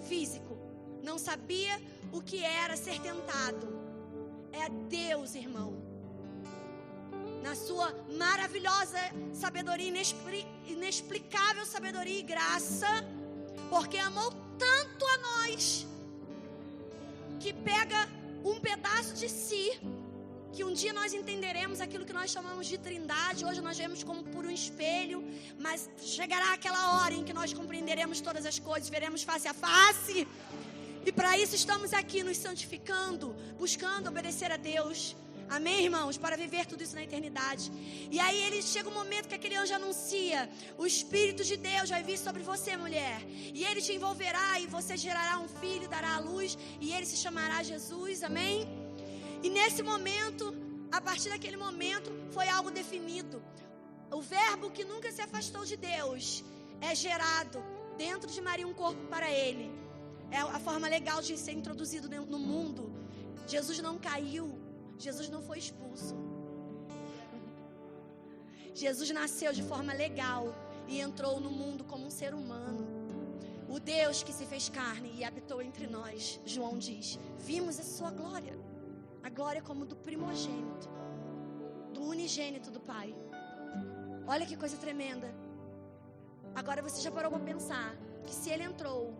físico, não sabia o que era ser tentado. É Deus, irmão, na sua maravilhosa sabedoria, inexplicável sabedoria e graça, porque amou tanto a nós, que pega um pedaço de si, que um dia nós entenderemos aquilo que nós chamamos de trindade. Hoje nós vemos como por um espelho, mas chegará aquela hora em que nós compreenderemos todas as coisas, veremos face a face. E para isso estamos aqui nos santificando, buscando obedecer a Deus, Amém, irmãos? Para viver tudo isso na eternidade. E aí ele chega um momento que aquele anjo anuncia: o Espírito de Deus vai vir sobre você, mulher, e ele te envolverá, e você gerará um filho, dará à luz, e ele se chamará Jesus. Amém? E nesse momento, a partir daquele momento, foi algo definido. O verbo que nunca se afastou de Deus é gerado dentro de Maria, um corpo para ele. É a forma legal de ser introduzido no mundo. Jesus não caiu, Jesus não foi expulso. Jesus nasceu de forma legal e entrou no mundo como um ser humano. O Deus que se fez carne e habitou entre nós, João diz: vimos a sua glória. A glória como do primogênito, do unigênito do Pai. Olha que coisa tremenda. Agora você já parou para pensar que se ele entrou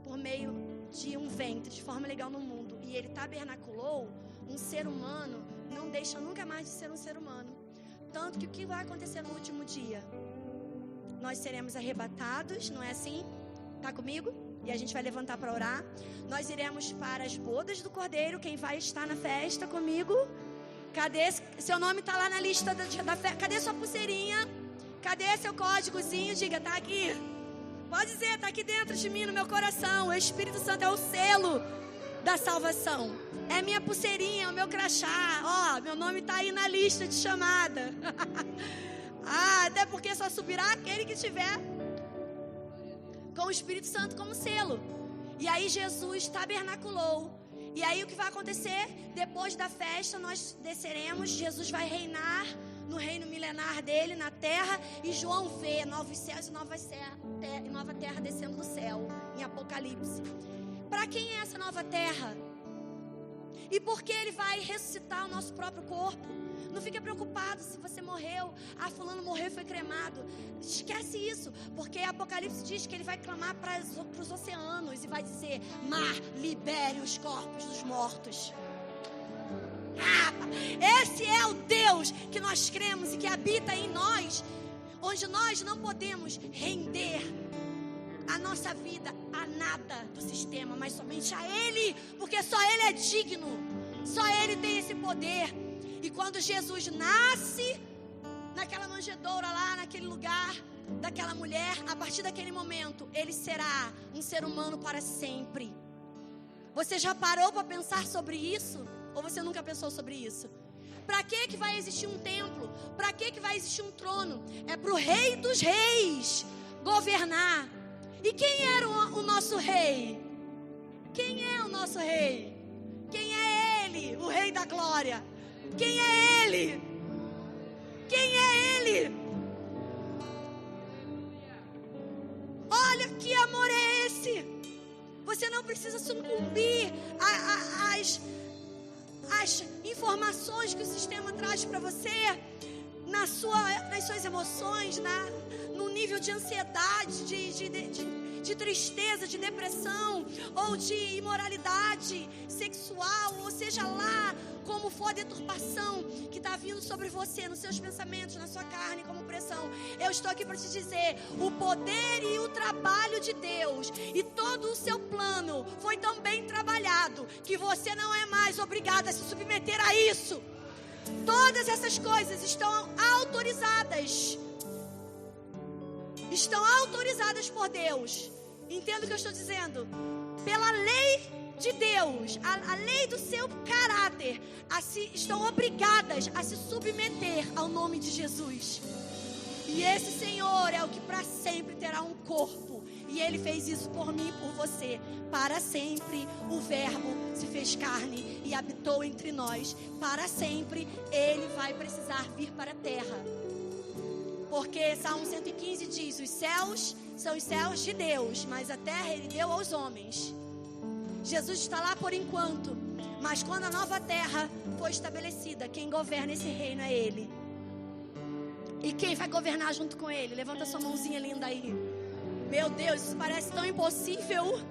por meio de um ventre, de forma legal no mundo, e ele tabernaculou, um ser humano não deixa nunca mais de ser um ser humano. Tanto que o que vai acontecer no último dia? Nós seremos arrebatados, não é assim? Tá comigo? E a gente vai levantar para orar. Nós iremos para as bodas do Cordeiro. Quem vai estar na festa comigo? Cadê? Seu nome está lá na lista da festa. Cadê sua pulseirinha? Cadê seu códigozinho? Diga, tá aqui. Pode dizer, tá aqui dentro de mim, no meu coração. O Espírito Santo é o selo da salvação. É minha pulseirinha, é o meu crachá. Ó, meu nome tá aí na lista de chamada. Até porque só subirá aquele que tiver com o Espírito Santo como selo. E aí Jesus tabernaculou. E aí o que vai acontecer? Depois da festa nós desceremos. Jesus vai reinar no reino milenar dele na terra. E João vê novos céus e nova terra descendo do céu em Apocalipse. Para quem é essa nova terra? E por que ele vai ressuscitar o nosso próprio corpo? Não fique preocupado se você morreu. Fulano morreu e foi cremado. Esquece isso, porque Apocalipse diz que ele vai clamar para os oceanos e vai dizer: mar, libere os corpos dos mortos. Esse é o Deus que nós cremos e que habita em nós, onde nós não podemos render a nossa vida a nada do sistema, mas somente a Ele, porque só Ele é digno, só Ele tem esse poder. E quando Jesus nasce naquela manjedoura lá, naquele lugar daquela mulher, a partir daquele momento, Ele será um ser humano para sempre. Você já parou para pensar sobre isso? Ou você nunca pensou sobre isso? Para que vai existir um templo? Para que vai existir um trono? É para o Rei dos Reis governar. E quem era o nosso rei? Quem é o nosso rei? Quem é Ele? O Rei da Glória. Quem é Ele? Quem é Ele? Olha que amor é esse. Você não precisa sucumbir às informações que o sistema traz para você, nas suas emoções, no nível de ansiedade, de tristeza, de depressão, ou de imoralidade sexual, ou seja lá como for a deturpação que está vindo sobre você, nos seus pensamentos, na sua carne, como pressão. Eu estou aqui para te dizer: o poder e o trabalho de Deus e todo o seu plano foi tão bem trabalhado que você não é mais obrigado a se submeter a isso. Todas essas coisas estão autorizadas. Estão autorizadas por Deus. Entenda o que eu estou dizendo? Pela lei de Deus, a lei do seu caráter, estão obrigadas a se submeter ao nome de Jesus. E esse Senhor é o que para sempre terá um corpo. E Ele fez isso por mim e por você. Para sempre o Verbo se fez carne e habitou entre nós. Para sempre Ele vai precisar vir para a terra. Porque Salmo 115 diz: os céus são os céus de Deus, mas a terra Ele deu aos homens. Jesus está lá por enquanto, mas quando a nova terra for estabelecida, quem governa esse reino é Ele. E quem vai governar junto com Ele? Levanta sua mãozinha linda aí. Meu Deus, isso parece tão impossível.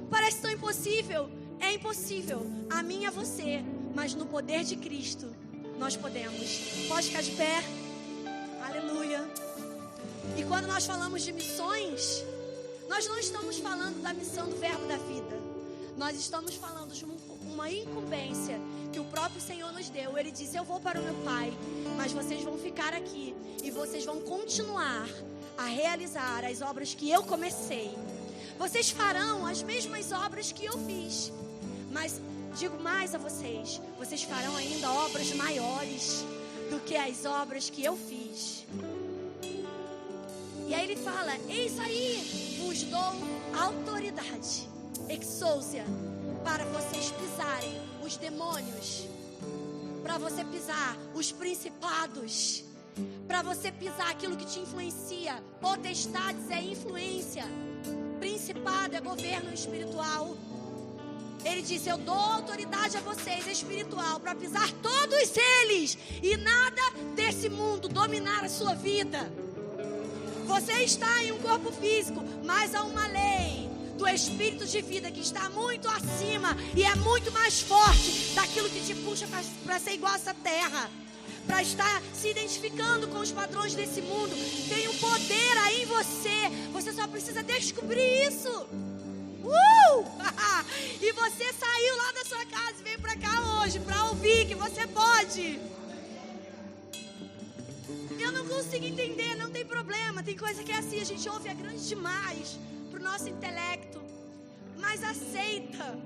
Parece tão impossível. É impossível a mim e a você, mas no poder de Cristo nós podemos. Pode ficar de pé. Aleluia. E quando nós falamos de missões, nós não estamos falando da missão do Verbo da Vida. Nós estamos falando de uma incumbência que o próprio Senhor nos deu. Ele disse: eu vou para o meu Pai, mas vocês vão ficar aqui e vocês vão continuar a realizar as obras que eu comecei. Vocês farão as mesmas obras que eu fiz, mas digo mais a vocês: vocês farão ainda obras maiores do que as obras que eu fiz. E aí ele fala: eis aí, vos dou autoridade, exousia, para vocês pisarem os demônios, para você pisar os principados, para você pisar aquilo que te influencia. Potestades é influência, principado é governo espiritual. Ele disse: eu dou autoridade a vocês espiritual para pisar todos eles e nada desse mundo dominar a sua vida. Você está em um corpo físico, mas há uma lei do espírito de vida que está muito acima e é muito mais forte daquilo que te puxa para ser igual a essa terra, para estar se identificando com os padrões desse mundo. Tem um poder aí em você, você só precisa descobrir isso. E você saiu lá da sua casa e veio para cá hoje para ouvir que você pode. Eu não consigo entender, não tem problema. Tem coisa que é assim, a gente ouve, é grande demais pro nosso intelecto. Mas aceita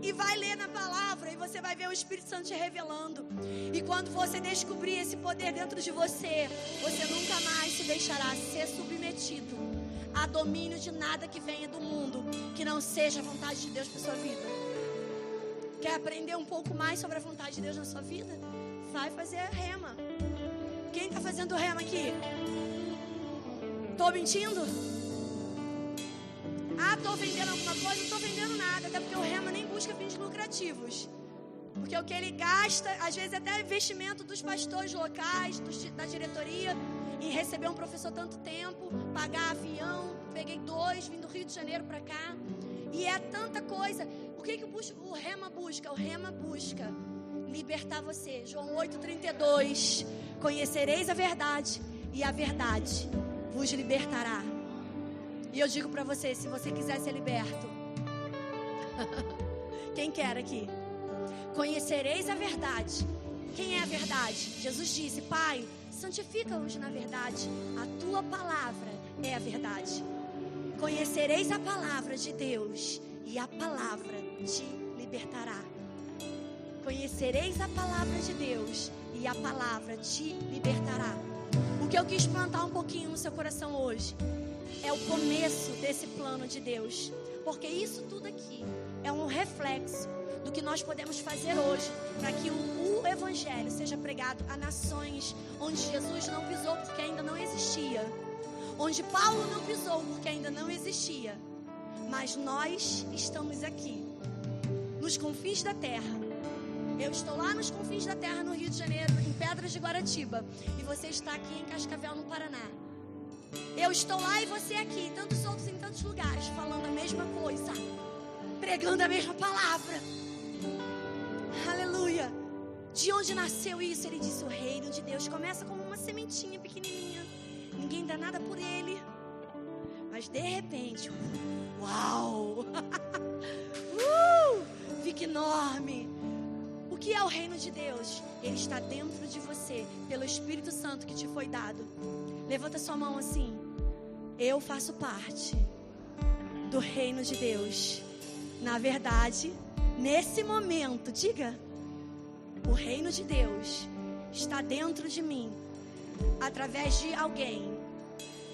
e vai ler na palavra e você vai ver o Espírito Santo te revelando. E quando você descobrir esse poder dentro de você, você nunca mais se deixará ser submetido a domínio de nada que venha do mundo, que não seja a vontade de Deus para sua vida. Quer aprender um pouco mais sobre a vontade de Deus na sua vida? Vai fazer a rema. Quem está fazendo rema aqui? Estou mentindo? Estou vendendo alguma coisa? Não estou vendendo nada, até porque o rema nem busca fins lucrativos. Porque o que ele gasta, às vezes até investimento dos pastores locais, da diretoria, em receber um professor tanto tempo, pagar avião, peguei 2, vim do Rio de Janeiro para cá, e é tanta coisa. O que o rema busca? O rema busca libertar você. João 8,32, conhecereis a verdade, e a verdade vos libertará. E eu digo para você, se você quiser ser liberto, quem quer aqui? Conhecereis a verdade. Quem é a verdade? Jesus disse: Pai, santifica-os na verdade, a tua palavra é a verdade. Conhecereis a palavra de Deus e a palavra te libertará. Conhecereis a palavra de Deus e a palavra te libertará. O que eu quis plantar um pouquinho no seu coração hoje é o começo desse plano de Deus, porque isso tudo aqui é um reflexo do que nós podemos fazer hoje para que o Evangelho seja pregado a nações onde Jesus não pisou porque ainda não existia, onde Paulo não pisou porque ainda não existia, mas nós estamos aqui nos confins da terra. Eu estou lá nos confins da terra, no Rio de Janeiro, em Pedras de Guaratiba, e você está aqui em Cascavel, no Paraná. Eu estou lá e você aqui, tantos outros em tantos lugares, falando a mesma coisa, pregando a mesma palavra. Aleluia. De onde nasceu isso? Ele disse: o reino de Deus começa como uma sementinha pequenininha, ninguém dá nada por ele, mas de repente, uau, fica enorme. O que é o reino de Deus? Ele está dentro de você, pelo Espírito Santo que te foi dado. Levanta sua mão assim: eu faço parte do reino de Deus. Na verdade, nesse momento, diga: o reino de Deus está dentro de mim, através de alguém.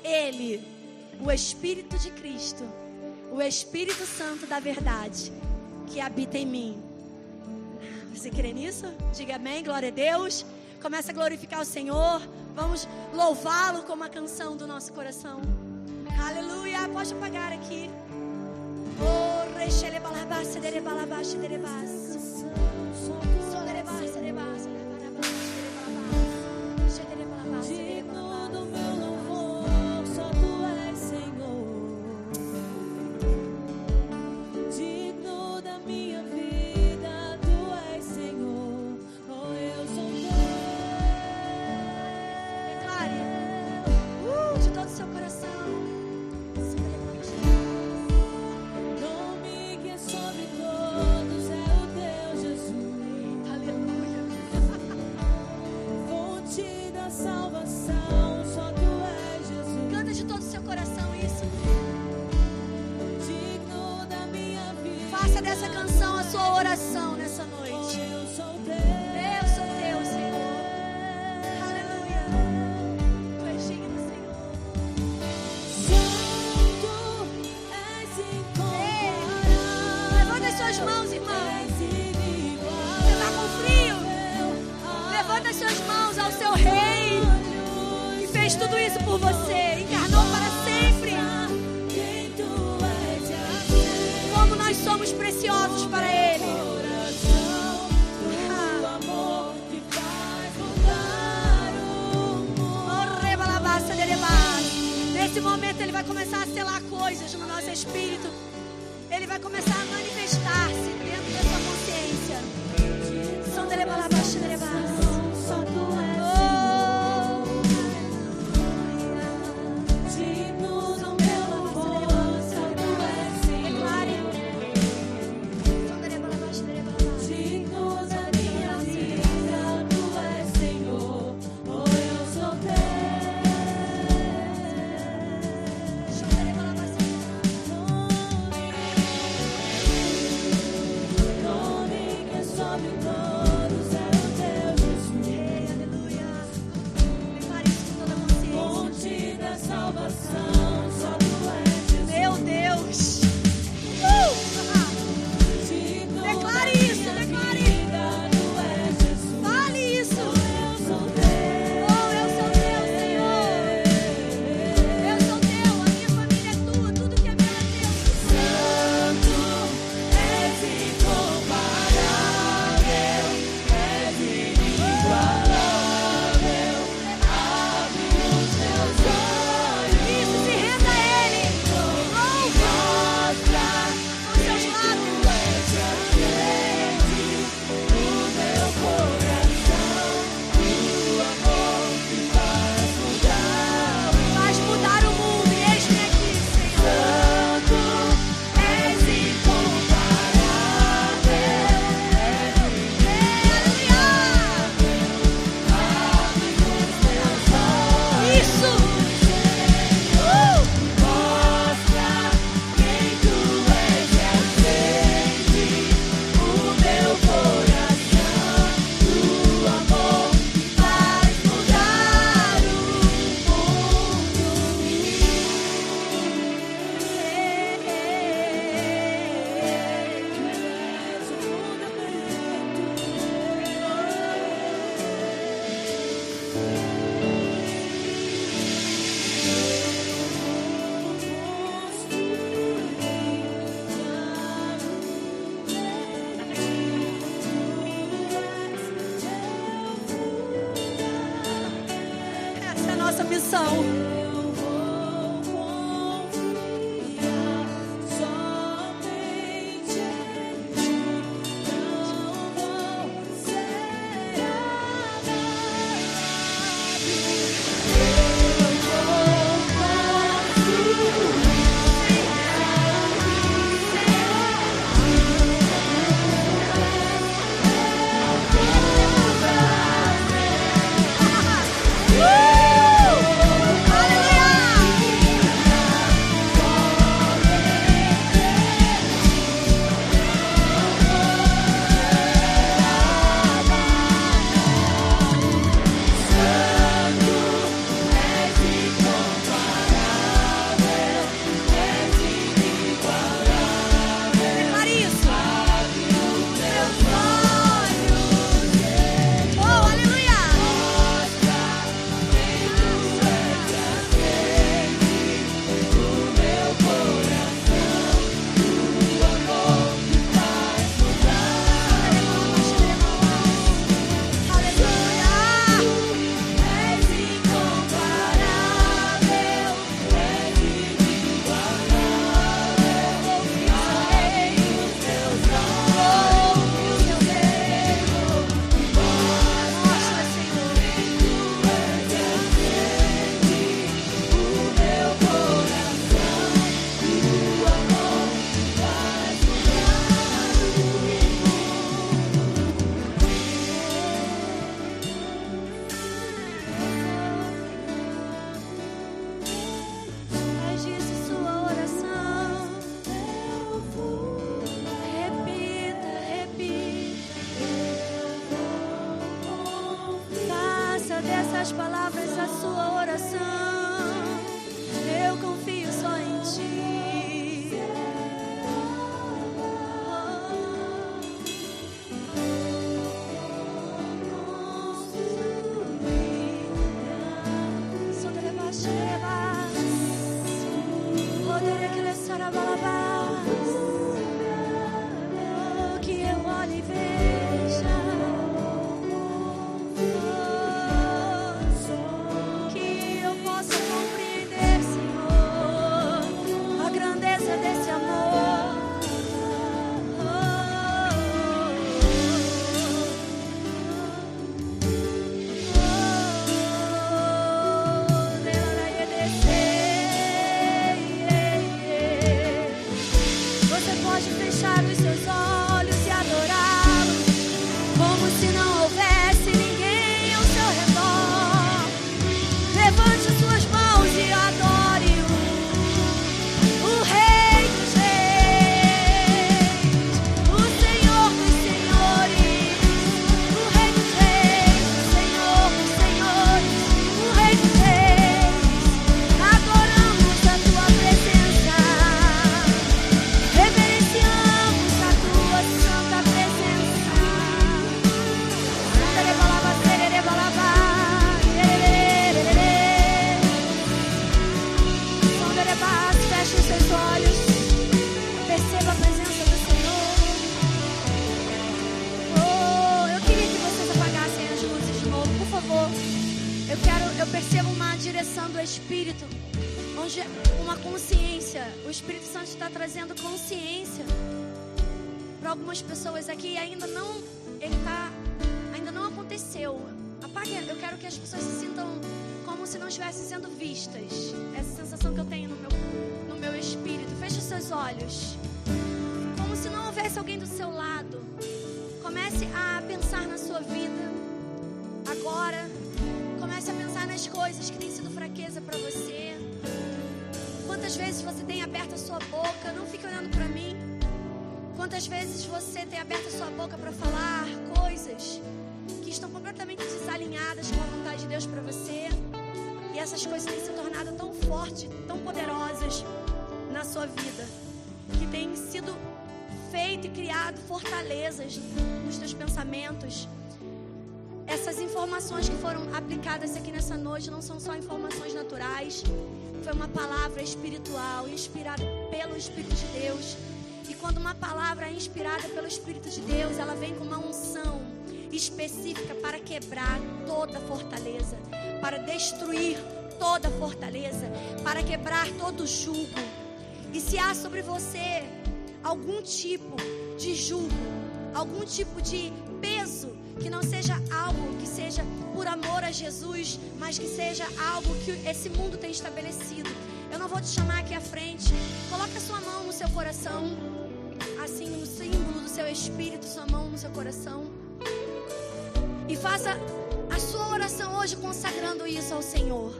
Ele, o Espírito de Cristo, o Espírito Santo da verdade, que habita em mim. Você crê nisso? Diga amém, glória a Deus. Começa a glorificar o Senhor. Vamos louvá-lo com uma canção do nosso coração. Aleluia. Pode apagar aqui. Oh, rechele balabás, dere balabás, dere bás. Digno do meu louvor, só tu és Senhor. Digno da minha vida, tu és Senhor. Oh, eu sou Declare de todo o seu coração. nome que é sobre todos é o Faça dessa canção a sua oração nessa noite. Eu sou teu, Senhor. Aleluia. Tu és digno, Senhor. Levanta as suas mãos, irmão. Você está com frio? Levanta as suas mãos ao seu Rei, que fez tudo isso por você, encarnou para sempre. Como nós somos preciosos para Ele. Nesse momento Ele vai começar a selar coisas no nosso espírito. Ele vai começar a manifestar-se dentro da sua consciência. Só tu és suas palavras, a sua oração. Eu confio só em ti. Que eu olhe e veja, que eu possa compreender, Senhor, a grandeza desse amor. Você pode fechar os seus olhos e adorá-lo, como se não houvesse ninguém ao seu redor. Levante suas mãos e adore-o, o Rei dos Reis, o Senhor dos Senhores, o Rei dos Reis, o Senhor dos Senhores, o Rei dos Reis. Adoramos a tua presença, reverenciamos a tua santa presença. Feche os seus olhos, perceba a presença do Senhor. Oh, eu queria que vocês apagassem as luzes de novo, por favor. Eu percebo uma direção do Espírito, onde uma consciência, o Espírito Santo está trazendo consciência para algumas pessoas aqui. Ainda não aconteceu. Apague, eu quero que as pessoas se sintam como se não estivessem sendo vistas. Essa sensação que eu tenho no meu espírito. Feche os seus olhos, como se não houvesse alguém do seu lado. Comece a pensar na sua vida agora. Comece a pensar nas coisas que têm sido fraqueza para você. Quantas vezes você tem aberto a sua boca? Não fique olhando para mim. Quantas vezes você tem aberto a sua boca para falar coisas que estão completamente desalinhadas com a vontade de Deus para você? E essas coisas têm se tornado tão fortes, tão poderosas na sua vida, que tem sido feito e criado fortalezas nos teus pensamentos. Essas informações que foram aplicadas aqui nessa noite não são só informações naturais. Foi uma palavra espiritual, inspirada pelo Espírito de Deus. E quando uma palavra é inspirada pelo Espírito de Deus, ela vem com uma unção específica para quebrar toda fortaleza, para destruir toda fortaleza, para quebrar todo jugo. E se há sobre você algum tipo de jugo, algum tipo de peso, que não seja algo que seja por amor a Jesus, mas que seja algo que esse mundo tem estabelecido, eu não vou te chamar aqui à frente. Coloque a sua mão no seu coração, assim, no símbolo do seu espírito, sua mão no seu coração, e faça a sua oração hoje consagrando isso ao Senhor.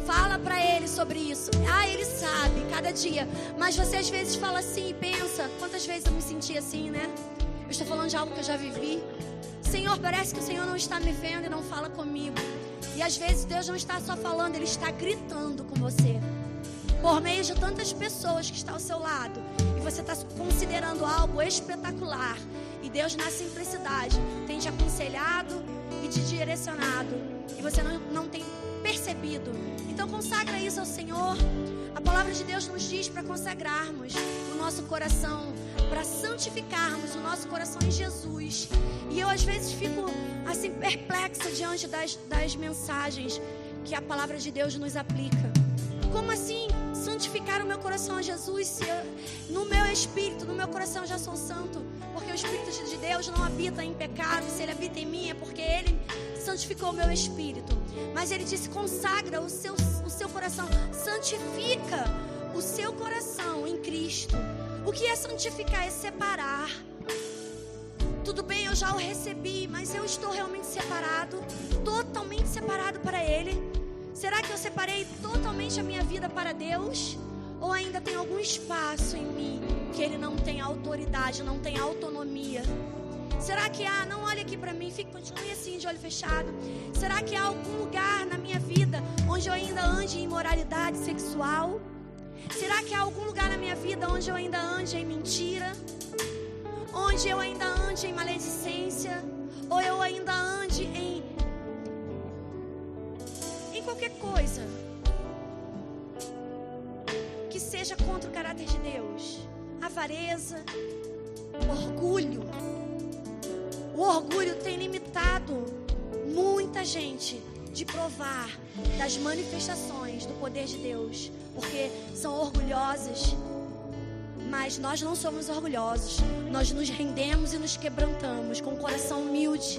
Fala pra Ele sobre isso. Ele sabe, cada dia. Mas você às vezes fala assim e pensa: quantas vezes eu me senti assim, né? Eu estou falando de algo que eu já vivi. Senhor, parece que o Senhor não está me vendo e não fala comigo. E às vezes Deus não está só falando, Ele está gritando com você, por meio de tantas pessoas que estão ao seu lado. E você está considerando algo espetacular. E Deus, na simplicidade, tem te aconselhado e te direcionado. E você não tem percebido. Então consagra isso ao Senhor. A palavra de Deus nos diz para consagrarmos o nosso coração, para santificarmos o nosso coração em Jesus. E eu às vezes fico assim perplexa diante das mensagens que a palavra de Deus nos aplica. Como assim santificar o meu coração a Jesus, se no meu espírito, no meu coração já sou santo? Porque o Espírito de Deus não habita em pecado. Se Ele habita em mim é porque Ele santificou o meu espírito. Mas Ele disse: consagra o seu coração, santifica o seu coração em Cristo. O que é santificar? É separar. Tudo bem, eu já o recebi, mas eu estou realmente separado, totalmente separado para Ele? Será que eu separei totalmente a minha vida para Deus? Ou ainda tem algum espaço em mim que Ele não tem autoridade, não tem autonomia? Será que há, não olhe aqui para mim, continue assim de olho fechado. Será que há algum lugar na minha vida onde eu ainda ande em imoralidade sexual? Será que há algum lugar na minha vida onde eu ainda ande em mentira? Onde eu ainda ande em maledicência? Ou eu ainda ande em qualquer coisa que seja contra o caráter de Deus? Avareza, orgulho. O orgulho tem limitado muita gente de provar das manifestações do poder de Deus, porque são orgulhosas. Mas nós não somos orgulhosos. Nós nos rendemos e nos quebrantamos com o coração humilde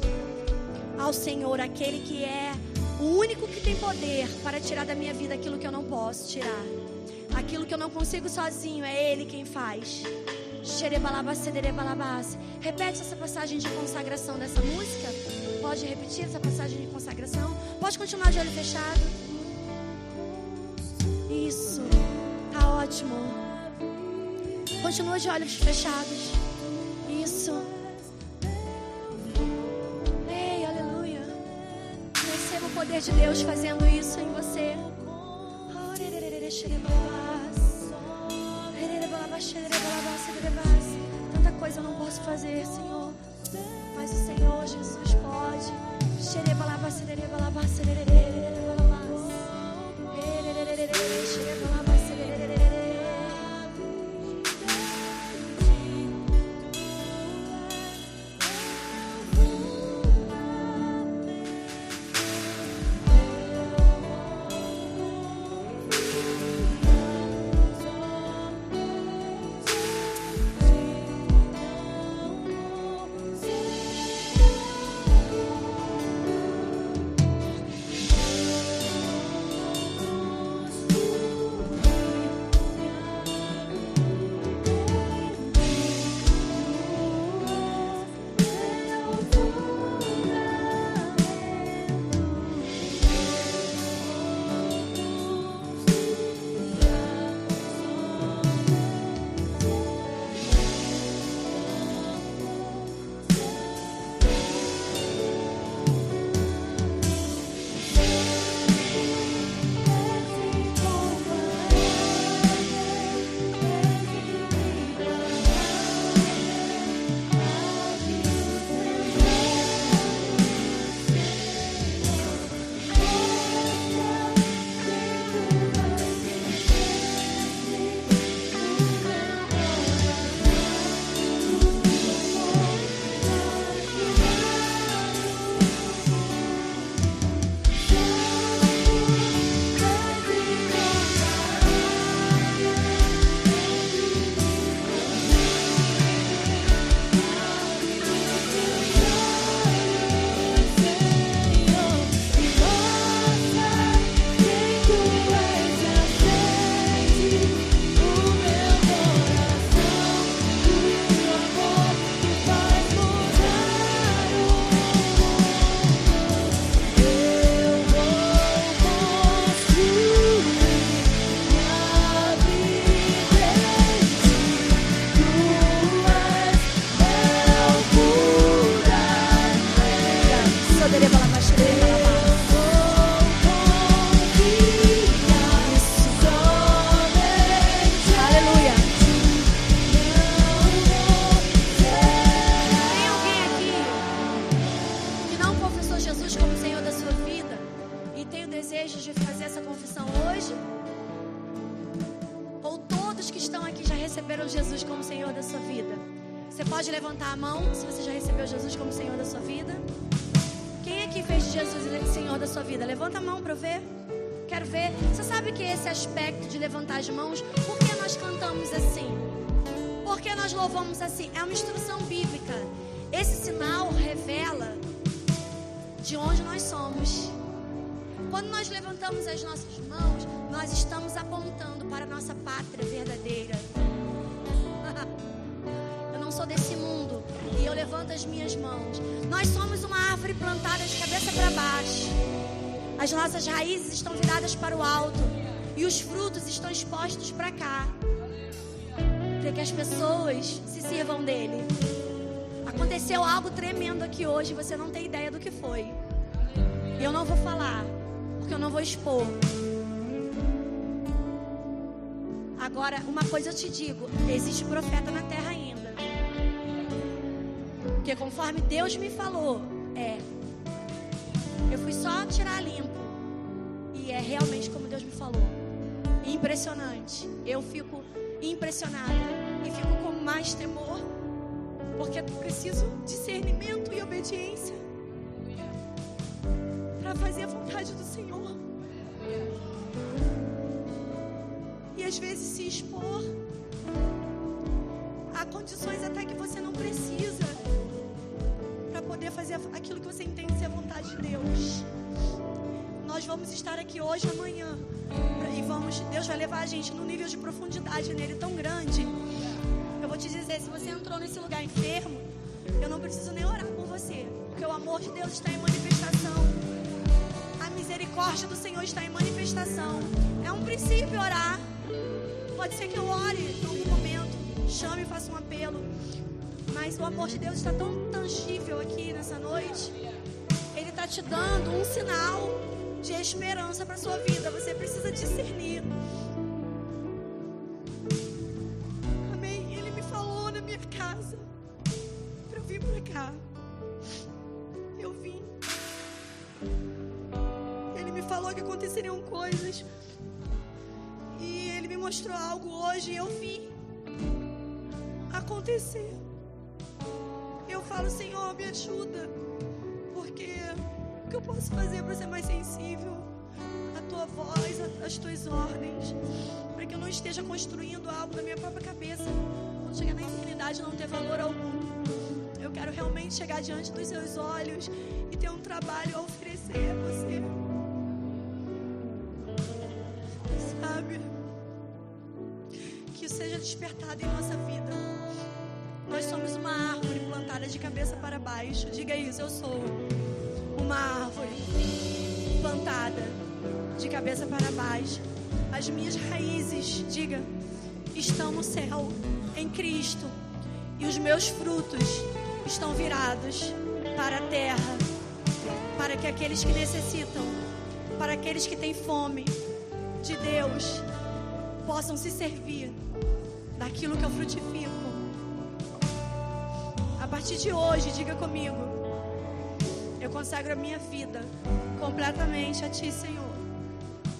ao Senhor, aquele que é o único que tem poder para tirar da minha vida aquilo que eu não posso tirar. Aquilo que eu não consigo sozinho, é Ele quem faz. Repete essa passagem de consagração dessa música. Pode repetir essa passagem de consagração. Pode continuar de olho fechado. Isso, tá ótimo. Continua de olhos fechados. Isso. Ei, aleluia. Receba o poder de Deus fazendo isso em você. Tanta coisa eu não posso fazer, Senhor, mas o Senhor Jesus pode. receberam Jesus como Senhor da sua vida? Você pode levantar a mão se você já recebeu Jesus como Senhor da sua vida? Quem aqui fez de Jesus Senhor da sua vida? Levanta a mão para eu ver. Quero ver. Você sabe que esse aspecto de levantar as mãos, por que nós cantamos assim? Por que nós louvamos assim? É uma instrução bíblica. Esse sinal revela de onde nós somos. Quando nós levantamos as nossas mãos, nós estamos apontando para a nossa pátria verdadeira. Eu não sou desse mundo e eu levanto as minhas mãos. Nós somos uma árvore plantada de cabeça para baixo. As nossas raízes estão viradas para o alto e os frutos estão expostos para cá, para que as pessoas se sirvam dele. Aconteceu algo tremendo aqui hoje, você não tem ideia do que foi. Eu não vou falar, porque eu não vou expor. Agora, uma coisa eu te digo, existe profeta na terra ainda. Porque conforme Deus me falou, eu fui só tirar limpo. E é realmente como Deus me falou. Impressionante. Eu fico impressionada e fico com mais temor, porque eu preciso de discernimento e obediência para fazer a vontade do Senhor. E às vezes se expor a condições até que você não precisa, para poder fazer aquilo que você entende ser a vontade de Deus. Nós vamos estar aqui hoje, amanhã, e Deus vai levar a gente num nível de profundidade nele tão grande. Eu vou te dizer, se você entrou nesse lugar enfermo, eu não preciso nem orar por você, porque o amor de Deus está em manifestação. A misericórdia do Senhor está em manifestação. É um princípio orar. Pode ser que eu ore em algum momento, chame e faça um apelo, mas o amor de Deus está tão tangível aqui nessa noite. Ele está te dando um sinal de esperança para sua vida. Você precisa discernir. Amém. Ele me falou na minha casa para eu vir para cá. Eu vim. Ele me falou que aconteceriam coisas e ele me mostrou algo hoje e eu vi acontecer. Eu falo, Senhor, me ajuda, porque o que eu posso fazer para ser mais sensível à tua voz, às tuas ordens, para que eu não esteja construindo algo na minha própria cabeça, quando chegar na eternidade não ter valor algum. Eu quero realmente chegar diante dos seus olhos e ter um trabalho a oferecer a você, sabe? Que isso seja despertado em nossa vida. Nós somos uma árvore plantada de cabeça para baixo. Diga isso, eu sou uma árvore plantada de cabeça para baixo. As minhas raízes, diga, estão no céu, em Cristo. E os meus frutos estão virados para a terra, para que aqueles que necessitam, para aqueles que têm fome de Deus, possam se servir daquilo que eu frutifico. A partir de hoje, diga comigo, eu consagro a minha vida completamente a Ti, Senhor.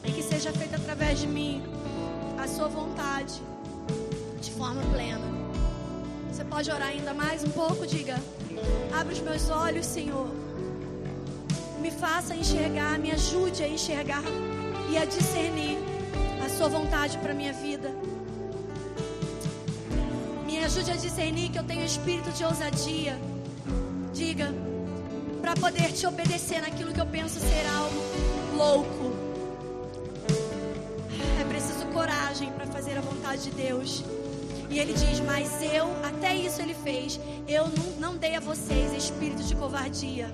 E que seja feita através de mim a Sua vontade de forma plena. Você pode orar ainda mais um pouco? Diga, abre os meus olhos, Senhor. Me faça enxergar, me ajude a enxergar e a discernir a Sua vontade para a minha vida. Me ajude a discernir que eu tenho espírito de ousadia. Diga, para poder Te obedecer naquilo que eu penso ser algo louco. É preciso coragem para fazer a vontade de Deus. E Ele diz, mas até isso Ele fez. Eu não dei a vocês espírito de covardia.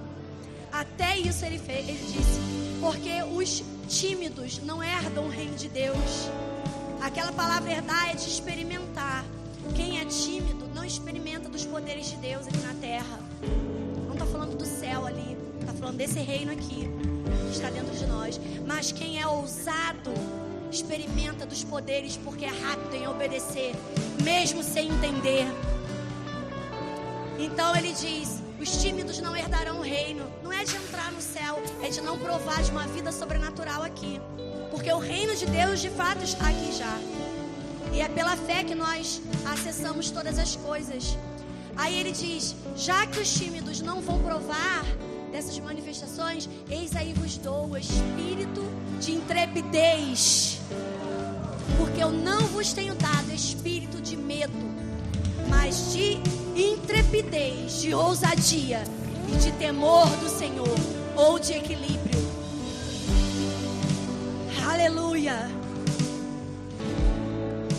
Até isso Ele fez. Ele disse, porque os tímidos não herdam o reino de Deus. Aquela palavra herdar é de experimentar. Quem é tímido não experimenta dos poderes de Deus aqui na terra. Não está falando do céu ali, está falando desse reino aqui que está dentro de nós. Mas quem é ousado experimenta dos poderes, porque é rápido em obedecer, mesmo sem entender. Então Ele diz, os tímidos não herdarão o reino. Não é de entrar no céu, é de não provar de uma vida sobrenatural aqui, porque o reino de Deus de fato está aqui já. E é pela fé que nós acessamos todas as coisas. Aí Ele diz, já que os tímidos não vão provar dessas manifestações, eis aí vos dou o espírito de intrepidez, porque eu não vos tenho dado espírito de medo, mas de intrepidez, de ousadia e de temor do Senhor, ou de equilíbrio. Aleluia.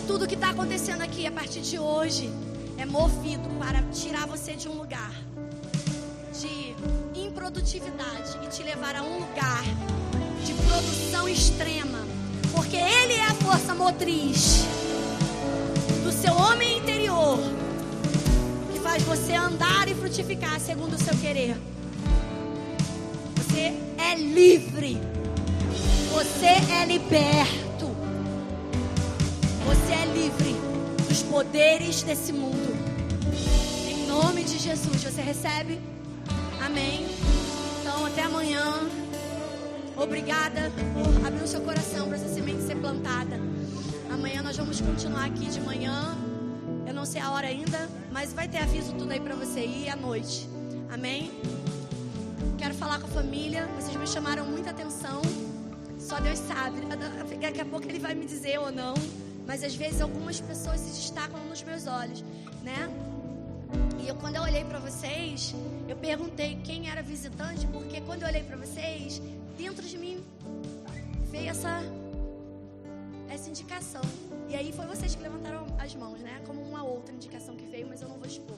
Tudo que está acontecendo aqui a partir de hoje é movido para tirar você de um lugar de improdutividade e te levar a um lugar de produção extrema, porque Ele é a força motriz do seu homem interior, que faz você andar e frutificar frutificar segundo o seu querer. Você é livre. Você é liberto. Você é livre dos poderes desse mundo. Em nome de Jesus, você recebe? Amém. Então, até amanhã. Obrigada por abrir o seu coração para essa semente ser plantada. Amanhã nós vamos continuar aqui de manhã. Eu não sei a hora ainda, mas vai ter aviso tudo aí para você ir à noite. Amém? Quero falar com a família. Vocês me chamaram muita atenção. Só Deus sabe. Daqui a pouco Ele vai me dizer ou não. Mas às vezes algumas pessoas se destacam nos meus olhos, né? E quando eu olhei para vocês, eu perguntei quem era visitante, porque quando eu olhei para vocês, dentro de mim veio essa indicação. E aí foi vocês que levantaram as mãos, né? Como uma outra indicação que veio, mas eu não vou expor.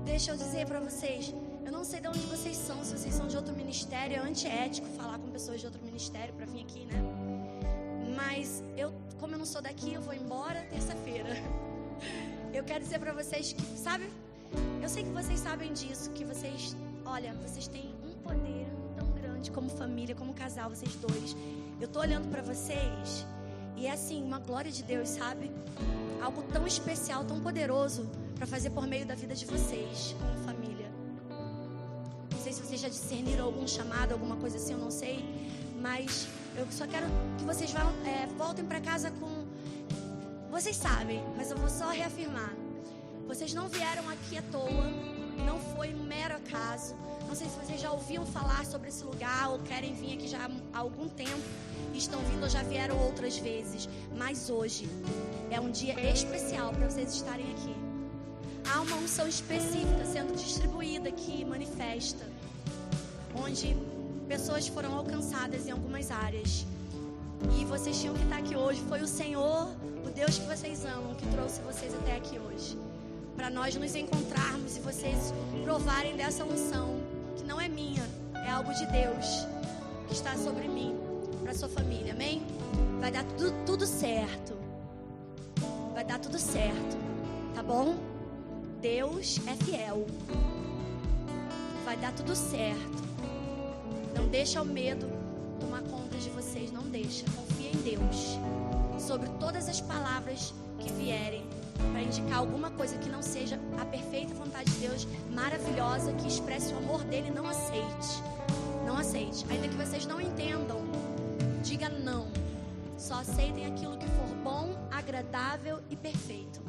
Deixa eu dizer para vocês, eu não sei de onde vocês são, se vocês são de outro ministério, é antiético falar com pessoas de outro ministério para vir aqui, né? Mas como eu não sou daqui, eu vou embora terça-feira. Eu quero dizer para vocês que, sabe? Eu sei que vocês sabem disso, que vocês, olha, vocês têm um poder tão grande como família, como casal, vocês dois. Eu tô olhando para vocês e é assim, uma glória de Deus, sabe? Algo tão especial, tão poderoso para fazer por meio da vida de vocês, como família. Não sei se vocês já discerniram algum chamado, alguma coisa assim, eu não sei. Mas eu só quero que vocês voltem para casa com... Vocês sabem, mas eu vou só reafirmar. Vocês não vieram aqui à toa, não foi um mero acaso. Não sei se vocês já ouviram falar sobre esse lugar ou querem vir aqui já há algum tempo. Estão vindo ou já vieram outras vezes. Mas hoje é um dia especial para vocês estarem aqui. Há uma unção específica sendo distribuída aqui, manifesta, onde pessoas foram alcançadas em algumas áreas. E vocês tinham que estar aqui hoje. Foi o Senhor, o Deus que vocês amam, que trouxe vocês até aqui hoje. Para nós nos encontrarmos e vocês provarem dessa unção, que não é minha, é algo de Deus, que está sobre mim, para sua família, amém? Vai dar tudo certo. Vai dar tudo certo, tá bom? Deus é fiel. Vai dar tudo certo. Não deixa o medo tomar conta de vocês, não deixa. Confia em Deus. Sobre todas as palavras que vierem para indicar alguma coisa que não seja a perfeita vontade de Deus, maravilhosa, que expresse o amor dele, não aceite. Não aceite. Ainda que vocês não entendam, diga não. Só aceitem aquilo que for bom, agradável e perfeito.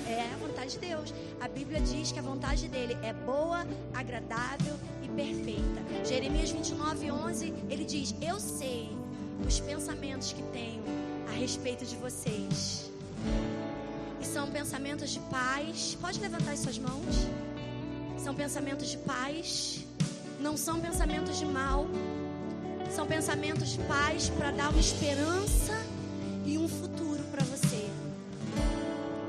É a vontade de Deus. A Bíblia diz que a vontade dele é boa, agradável e perfeita. Jeremias 29:11, ele diz: eu sei os pensamentos que tenho a respeito de vocês. E são pensamentos de paz. Pode levantar as suas mãos. São pensamentos de paz. Não são pensamentos de mal. São pensamentos de paz para dar uma esperança e um futuro para você.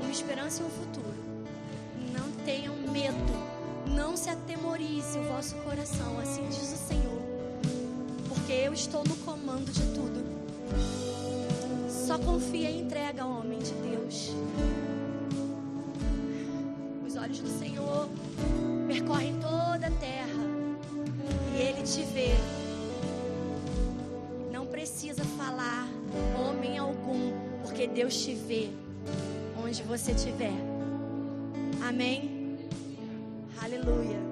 Uma esperança e um futuro. Não tenham medo. Não se atemorize o vosso coração. Assim diz o Senhor. Porque eu estou no comando de tudo. Só confia e entrega ao homem de Deus. Os olhos do Senhor percorrem toda a terra. E Ele te vê. Não precisa falar homem algum, porque Deus te vê onde você estiver. Amém? Aleluia.